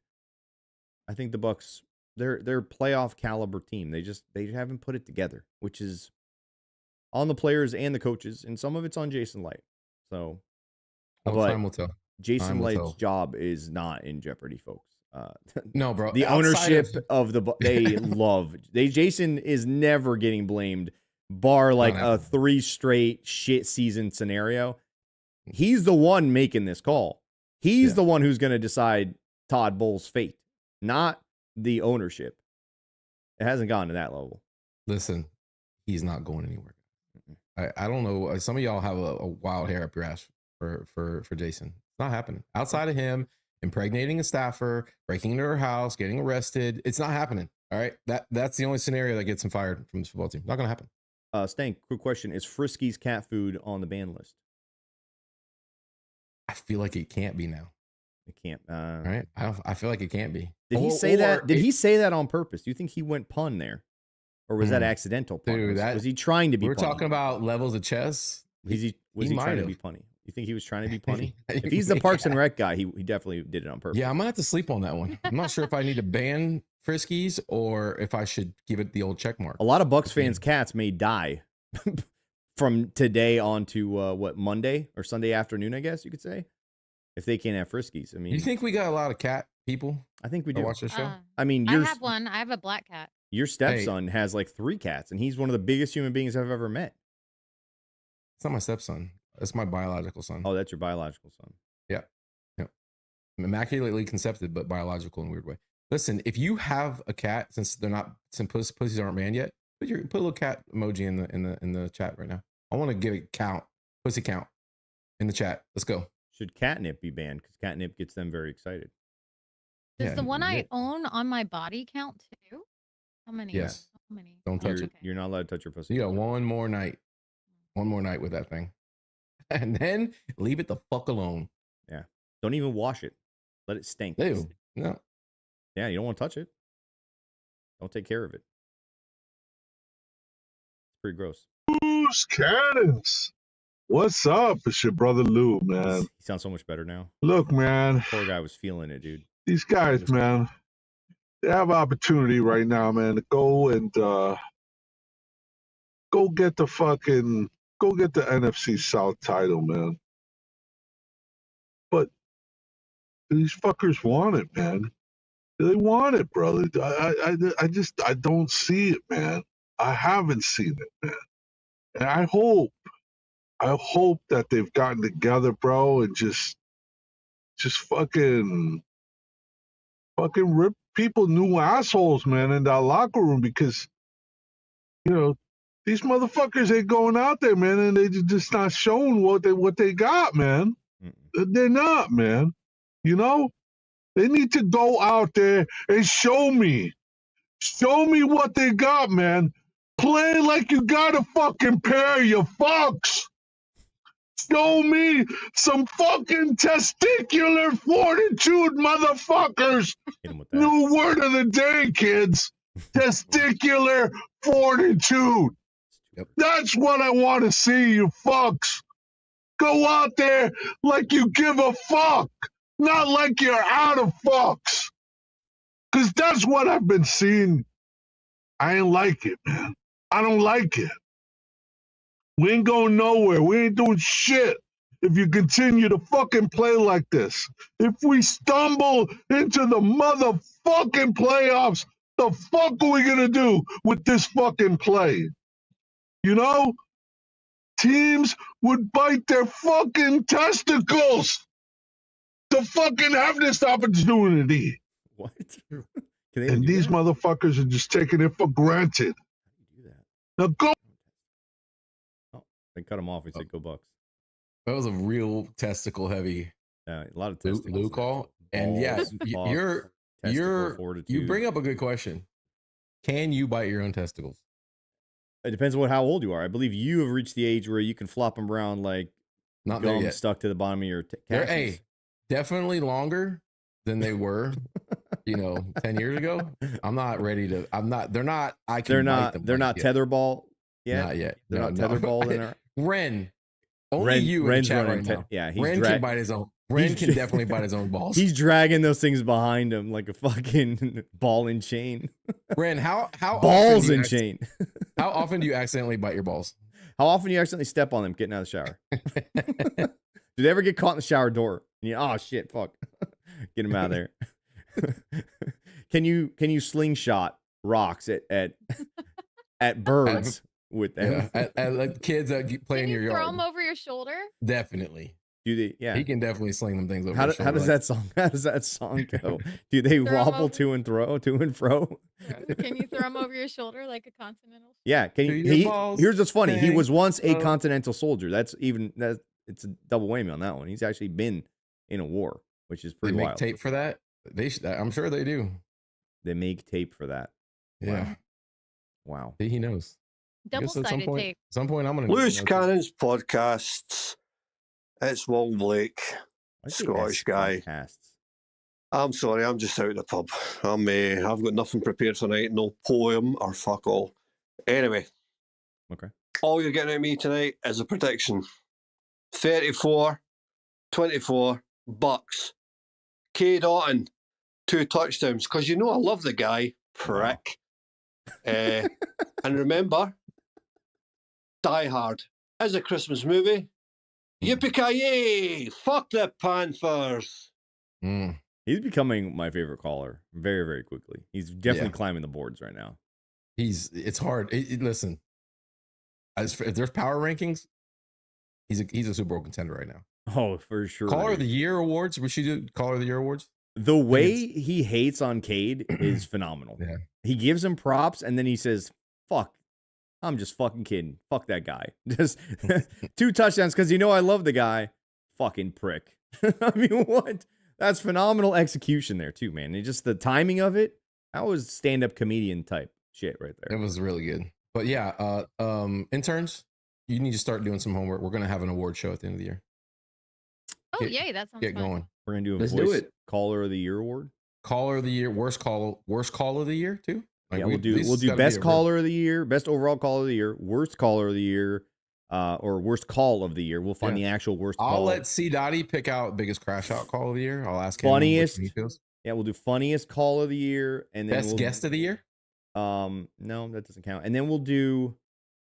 Speaker 2: I think the Bucs, they're a playoff caliber team. They haven't put it together, which is on the players and the coaches, and some of it's on Jason Light. So,
Speaker 3: time will tell.
Speaker 2: Jason Light's job is not in jeopardy, folks.
Speaker 3: No, bro.
Speaker 2: The ownership of Jason is never getting blamed, bar like a 3 straight shit season scenario. He's the one making this call. He's the one who's going to decide Todd Bowles' fate, not the ownership. It hasn't gotten to that level.
Speaker 3: Listen, he's not going anywhere. I don't know. Some of y'all have a wild hair up your ass for Jason. It's not happening. Outside of him impregnating a staffer, breaking into her house, getting arrested, it's not happening. All right, that's the only scenario that gets him fired from this football team. Not gonna happen.
Speaker 2: Stank, quick question: is Frisky's cat food on the ban list?
Speaker 3: I feel like it can't be now.
Speaker 2: It can't.
Speaker 3: Right? I feel like it can't be.
Speaker 2: Did he say that? Did he say that on purpose? Do you think he went pun there, or was that accidental? Pun?
Speaker 3: Dude,
Speaker 2: was he trying to be?
Speaker 3: We're
Speaker 2: punny?
Speaker 3: talking about levels of chess.
Speaker 2: Was he trying to be punny? You think he was trying to be punny? If he's the Parks and Rec guy, he definitely did it on purpose.
Speaker 3: Yeah, I'm gonna have to sleep on that one. I'm not sure if I need to ban Friskies or if I should give it the old check mark.
Speaker 2: A lot of Bucs fans' cats may die from today on to Monday or Sunday afternoon, I guess you could say, if they can't have Friskies. I mean,
Speaker 3: you think we got a lot of cat people?
Speaker 2: I think we do.
Speaker 3: Watch the show.
Speaker 2: I mean,
Speaker 5: I have one. I have a black cat.
Speaker 2: Your stepson has like 3 cats, and he's one of the biggest human beings I've ever met.
Speaker 3: It's not my stepson. That's my biological son.
Speaker 2: Oh, that's your biological son.
Speaker 3: Yeah. I'm immaculately conceived, but biological in a weird way. Listen, if you have a cat, since pussies aren't banned yet, put a little cat emoji in the chat right now. I want to give it pussy count in the chat. Let's go.
Speaker 2: Should catnip be banned? Because catnip gets them very excited.
Speaker 5: Does the one I own on my body count too? How many?
Speaker 3: Yes.
Speaker 5: How many?
Speaker 3: Don't touch it.
Speaker 2: You're not allowed to touch your pussy.
Speaker 3: You got one more night. One more night with that thing. And then leave it the fuck alone.
Speaker 2: Yeah. Don't even wash it. Let it stink.
Speaker 3: Ew. No.
Speaker 2: Yeah, you don't want to touch it. Don't take care of it. It's pretty gross.
Speaker 7: Loose cannons. What's up? It's your brother Lou, man.
Speaker 2: He sounds so much better now.
Speaker 7: Look, man.
Speaker 2: Poor guy was feeling it, dude.
Speaker 7: These guys, man, they have opportunity right now, man, to go and go get the NFC South title, man. But these fuckers want it, man. They want it, brother. I don't see it, man. I haven't seen it, man. And I hope that they've gotten together, bro, and just fucking rip people new assholes, man, in that locker room, because, you know, these motherfuckers ain't going out there, man, and they just not showing what they got, man. They're not, man. You know, they need to go out there and show me what they got, man. Play like you got a fucking pair, you fucks. Show me some fucking testicular fortitude, motherfuckers. New word of the day, kids. Testicular fortitude.
Speaker 3: Yep.
Speaker 7: That's what I want to see, you fucks. Go out there like you give a fuck, not like you're out of fucks. Because that's what I've been seeing. I ain't like it, man. I don't like it. We ain't going nowhere. We ain't doing shit if you continue to fucking play like this. If we stumble into the motherfucking playoffs, the fuck are we gonna do with this fucking play? You know? Teams would bite their fucking testicles to fucking have this opportunity.
Speaker 2: What?
Speaker 7: And these motherfuckers are just taking it for granted. Now go.
Speaker 2: They cut him off. He said, "Go Bucks."
Speaker 3: That was a real testicle heavy
Speaker 2: a lot of testicles.
Speaker 3: Lou call. And yeah, you bring up a good question. Can you bite your own testicles?
Speaker 2: It depends on how old you are. I believe you have reached the age where you can flop them around like
Speaker 3: not gum
Speaker 2: yet. Stuck to the bottom of your
Speaker 3: hey, definitely longer than they were, 10 years ago. I'm not ready to. I'm not. They're not. I can.
Speaker 2: They're not tetherball yet.
Speaker 3: Not yet.
Speaker 2: They're not tetherball in our.
Speaker 3: Ren. Only you in the chat right now.
Speaker 2: Yeah,
Speaker 3: Ren can bite his own. Ren can definitely bite his own balls.
Speaker 2: He's dragging those things behind him like a fucking ball and chain.
Speaker 3: Ren, how
Speaker 2: balls and chain?
Speaker 3: How often do you accidentally bite your balls?
Speaker 2: How often do you accidentally step on them getting out of the shower? Do they ever get caught in the shower door? And oh shit, fuck, get them out of there. Can you slingshot rocks at birds? With them,
Speaker 3: at like kids that play in your yard.
Speaker 5: Throw them over your shoulder.
Speaker 3: Definitely.
Speaker 2: Do they? Yeah,
Speaker 3: he can definitely sling them things over.
Speaker 2: How does that song? How does that song go? Do they wobble to and fro?
Speaker 5: Can you throw them over your shoulder like a continental?
Speaker 2: Yeah. Can you? Here's what's funny. He was once a continental soldier. It's a double whammy on that one. He's actually been in a war, which is pretty wild.
Speaker 3: They make tape for that. I'm sure they do.
Speaker 2: They make tape for that.
Speaker 3: Yeah.
Speaker 2: Wow.
Speaker 3: He knows.
Speaker 5: Double-sided tape.
Speaker 3: At some point, I'm going
Speaker 8: to Loose Cannons podcasts. It's Will Blake, Scottish guy. I'm sorry, I'm just out of the pub. I've got nothing prepared tonight. No poem or fuck all. Anyway.
Speaker 2: Okay.
Speaker 8: All you're getting at me tonight is a prediction. 34-24 Bucks. K. Doughton, 2 touchdowns. Because I love the guy. Prick. And remember, Die Hard is a Christmas movie. Yippee-ki-yay! Fuck the Panthers!
Speaker 2: He's becoming my favorite caller very, very quickly. He's definitely climbing the boards right now.
Speaker 3: It's hard. Listen, if there's power rankings, he's a Super Bowl contender right now.
Speaker 2: Oh, for sure.
Speaker 3: Caller of the Year awards. We should do Caller of the Year awards.
Speaker 2: The way he hates on Cade is phenomenal.
Speaker 3: Yeah.
Speaker 2: He gives him props and then he says, "Fuck, I'm just fucking kidding. Fuck that guy." Just 2 touchdowns because I love the guy. Fucking prick. I mean, what? That's phenomenal execution there too, man. And just the timing of it, that was stand-up comedian type shit right there.
Speaker 3: It was really good. But yeah, interns, you need to start doing some homework. We're gonna have an award show at the end of the year.
Speaker 5: Oh, yay, that sounds
Speaker 3: Get
Speaker 5: fun.
Speaker 3: going.
Speaker 2: We're gonna do a
Speaker 4: Let's
Speaker 2: voice
Speaker 4: do it.
Speaker 2: caller of the year award.
Speaker 3: Caller of the year, worst call of the year too. Like
Speaker 2: Yeah, we'll do best caller of the year, best overall caller of the year, worst caller of the year, or worst call of the year. We'll find the actual worst call.
Speaker 3: I'll let C. Dottie pick out biggest crash out call of the year. I'll ask him
Speaker 2: funniest.
Speaker 3: which one he feels.
Speaker 2: Yeah, we'll do funniest call of the year, and then
Speaker 3: Best guest of the year.
Speaker 2: No, that doesn't count. And then we'll do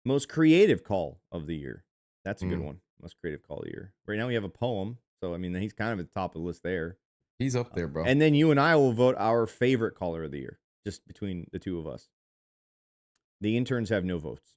Speaker 2: most creative call of the year. That's a good one. Most creative call of the year. Right now we have a poem, so I mean he's kind of at the top of the list there.
Speaker 3: He's up there, bro.
Speaker 2: And then you and I will vote our favorite caller of the year, just between the two of us. The interns have no votes.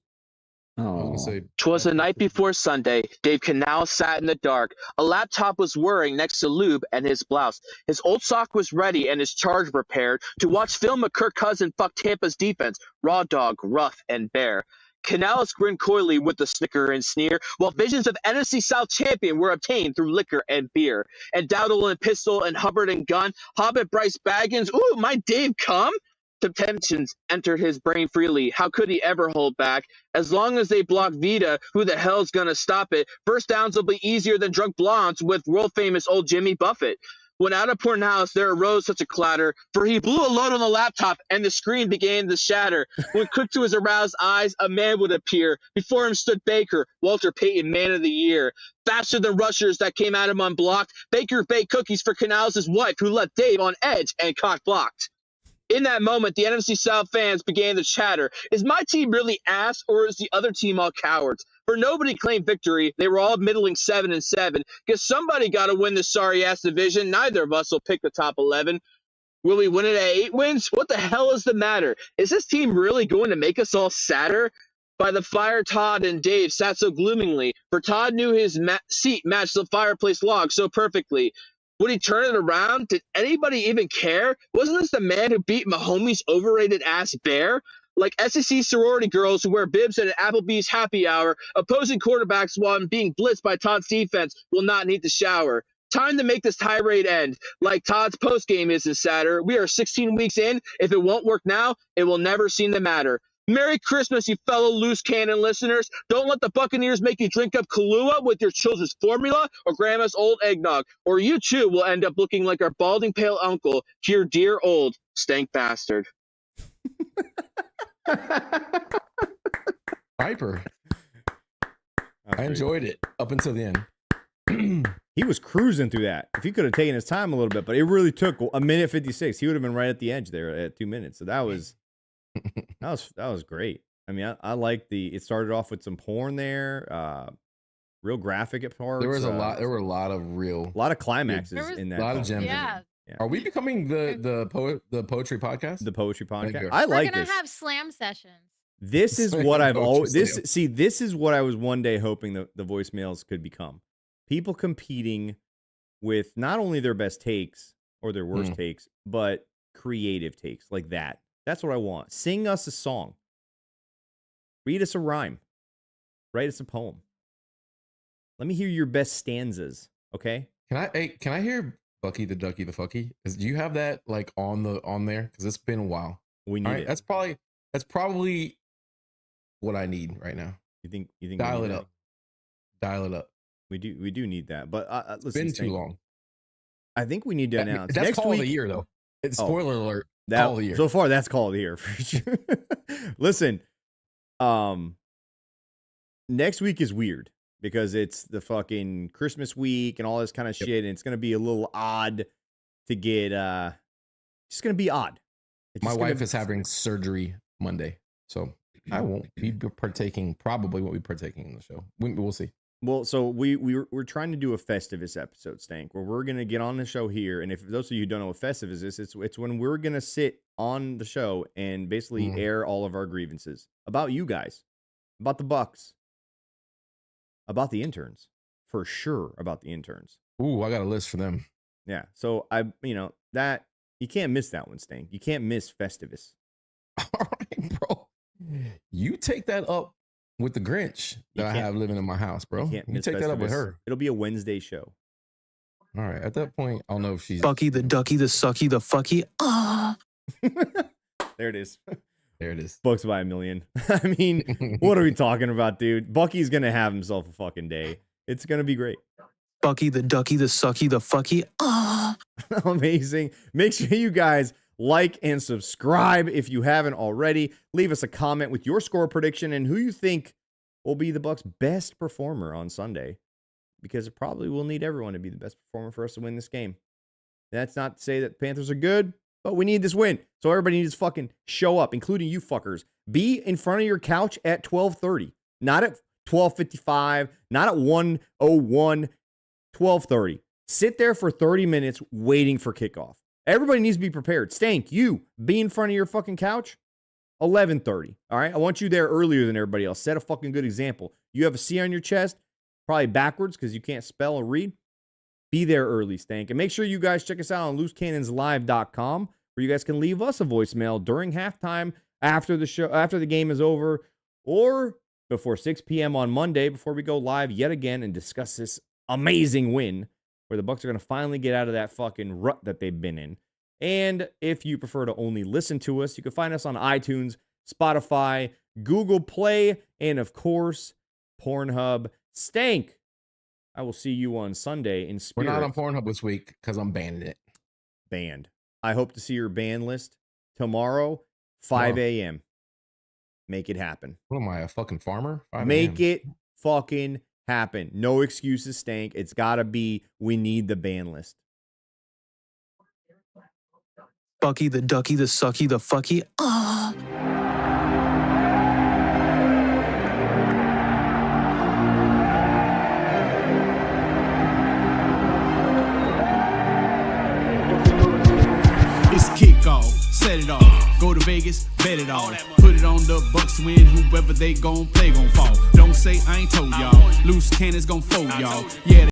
Speaker 4: Oh,
Speaker 9: Twas the night before Sunday. Dave Canal sat in the dark. A laptop was whirring next to Lube and his blouse. His old sock was ready and his charge prepared to watch film of Kirk Cousins fuck Tampa's defense. Raw dog, rough and bare. Canales grinned coyly with a snicker and sneer, while visions of NFC South champion were obtained through liquor and beer. And Dowdle and pistol and Hubbard and gun, Hobbit Bryce Baggins, ooh, my Dave come? Temptations entered his brain freely. How could he ever hold back? As long as they block Vita, who the hell's gonna stop it? First downs will be easier than drunk blondes with world-famous old Jimmy Buffett. When out of Pornhouse there arose such a clatter, for he blew a load on the laptop and the screen began to shatter. When quick to his aroused eyes, a man would appear. Before him stood Baker, Walter Payton, Man of the Year. Faster than rushers that came at him unblocked, Baker baked cookies for Canales' wife, who left Dave on edge and cock-blocked. In that moment, the NFC South fans began to chatter. Is my team really ass, or is the other team all cowards? For nobody claimed victory. They were all middling 7-7. Guess somebody got to win this sorry-ass division. Neither of us will pick the top 11. Will we win it at 8 wins? What the hell is the matter? Is this team really going to make us all sadder? By the fire, Todd and Dave sat so gloomingly, for Todd knew his seat matched the fireplace log so perfectly. Would he turn it around? Did anybody even care? Wasn't this the man who beat Mahomes' overrated ass bear? Like SEC sorority girls who wear bibs at an Applebee's happy hour, opposing quarterbacks while being blitzed by Todd's defense will not need to shower. Time to make this tirade end. Like Todd's postgame isn't sadder. We are 16 weeks in. If it won't work now, it will never seem to matter. Merry Christmas, you fellow loose cannon listeners. Don't let the Buccaneers make you drink up Kahlua with your children's formula or grandma's old eggnog, or you too will end up looking like our balding pale uncle, your dear old stank bastard.
Speaker 3: Piper. I enjoyed it up until the end.
Speaker 2: He was cruising through that. If he could have taken his time a little bit, but it really took a minute 56. He would have been right at the edge there at 2 minutes. So that was great. I mean, I like it started off with some porn there, real graphic at parts.
Speaker 3: There was there were a lot of
Speaker 2: climaxes in that.
Speaker 3: A lot of gems.
Speaker 5: Yeah.
Speaker 2: Yeah.
Speaker 3: Are we becoming the poetry podcast?
Speaker 2: The poetry podcast.
Speaker 3: Okay.
Speaker 2: I like
Speaker 5: We're gonna
Speaker 2: this.
Speaker 5: have slam sessions.
Speaker 2: This is what I've always
Speaker 3: Interesting.
Speaker 2: this is what I was one day hoping the voicemails could become. People competing with not only their best takes or their worst takes, but creative takes like that. That's what I want. Sing us a song. Read us a rhyme. Write us a poem. Let me hear your best stanzas, okay?
Speaker 3: Can I hear Bucky the Ducky the Fucky? Do you have that like on there? Because it's been a while.
Speaker 2: We need it.
Speaker 3: That's probably what I need right now.
Speaker 2: You think
Speaker 3: Dial it up. Dial it up.
Speaker 2: We do need that. But listen,
Speaker 3: It's been too long.
Speaker 2: I think we need to announce
Speaker 3: that's
Speaker 2: next
Speaker 3: call
Speaker 2: week.
Speaker 3: of the year though. It's spoiler alert.
Speaker 2: That,
Speaker 3: call of the year.
Speaker 2: So far, that's call of the year for sure. Listen, next week is weird because it's the fucking Christmas week and all this kind of shit, and it's gonna be a little odd to get. It's gonna be odd.
Speaker 3: My wife is having surgery Monday, so I won't be partaking. Probably won't be partaking in the show. We'll see.
Speaker 2: Well, so we're trying to do a Festivus episode, Stank, where we're gonna get on the show here, and if those of you who don't know what Festivus is, it's when we're gonna sit on the show and basically air all of our grievances about you guys, about the Bucs, about the interns, for sure about the interns.
Speaker 3: Ooh, I got a list for them.
Speaker 2: Yeah, so that you can't miss that one, Stank. You can't miss Festivus.
Speaker 3: All right, bro. You take that up with the Grinch that I have living in my house, bro. You take that up with her.
Speaker 2: It'll be a Wednesday show.
Speaker 3: All right. At that point, I'll know if she's
Speaker 10: Bucky, the ducky, the sucky, the fucky.
Speaker 2: There it is.
Speaker 3: There it is.
Speaker 2: Bucks by $1 million. I mean, what are we talking about, dude? Bucky's going to have himself a fucking day. It's going to be great.
Speaker 10: Bucky, the ducky, the sucky, the fucky.
Speaker 2: Amazing. Make sure you guys like and subscribe if you haven't already. Leave us a comment with your score prediction and who you think will be the Bucks' best performer on Sunday, because it probably will need everyone to be the best performer for us to win this game. That's not to say that the Panthers are good, but we need this win. So everybody needs to fucking show up, including you fuckers. Be in front of your couch at 12:30, not at 12:55, not at 1:01, 12:30. Sit there for 30 minutes waiting for kickoff. Everybody needs to be prepared. Stank, you be in front of your fucking couch 11:30. All right, I want you there earlier than everybody else. Set a fucking good example. You have a C on your chest, probably backwards because you can't spell or read. Be there early, Stank. And make sure you guys check us out on loosecannonslive.com, where you guys can leave us a voicemail during halftime, after the show, after the game is over, or before 6 p.m. on Monday, before we go live yet again and discuss this amazing win, where the Bucs are going to finally get out of that fucking rut that they've been in. And if you prefer to only listen to us, you can find us on iTunes, Spotify, Google Play, and of course, Pornhub. Stank, I will see you on Sunday in spirit.
Speaker 3: We're not on Pornhub this week because I'm banning it.
Speaker 2: Banned. I hope to see your ban list tomorrow, 5 a.m. Make it happen.
Speaker 3: What am I, a fucking farmer?
Speaker 2: Make it fucking happen. No excuses, Stank. It's got to be, we need the ban list.
Speaker 10: Bucky, the ducky, the sucky, the fucky.
Speaker 1: It's kickoff, set it off. Go to Vegas, bet it all. Put it on the Bucs win, whoever they gon' play gon' fall. Don't say I ain't told y'all. Loose cannons gon' fold y'all. Yeah.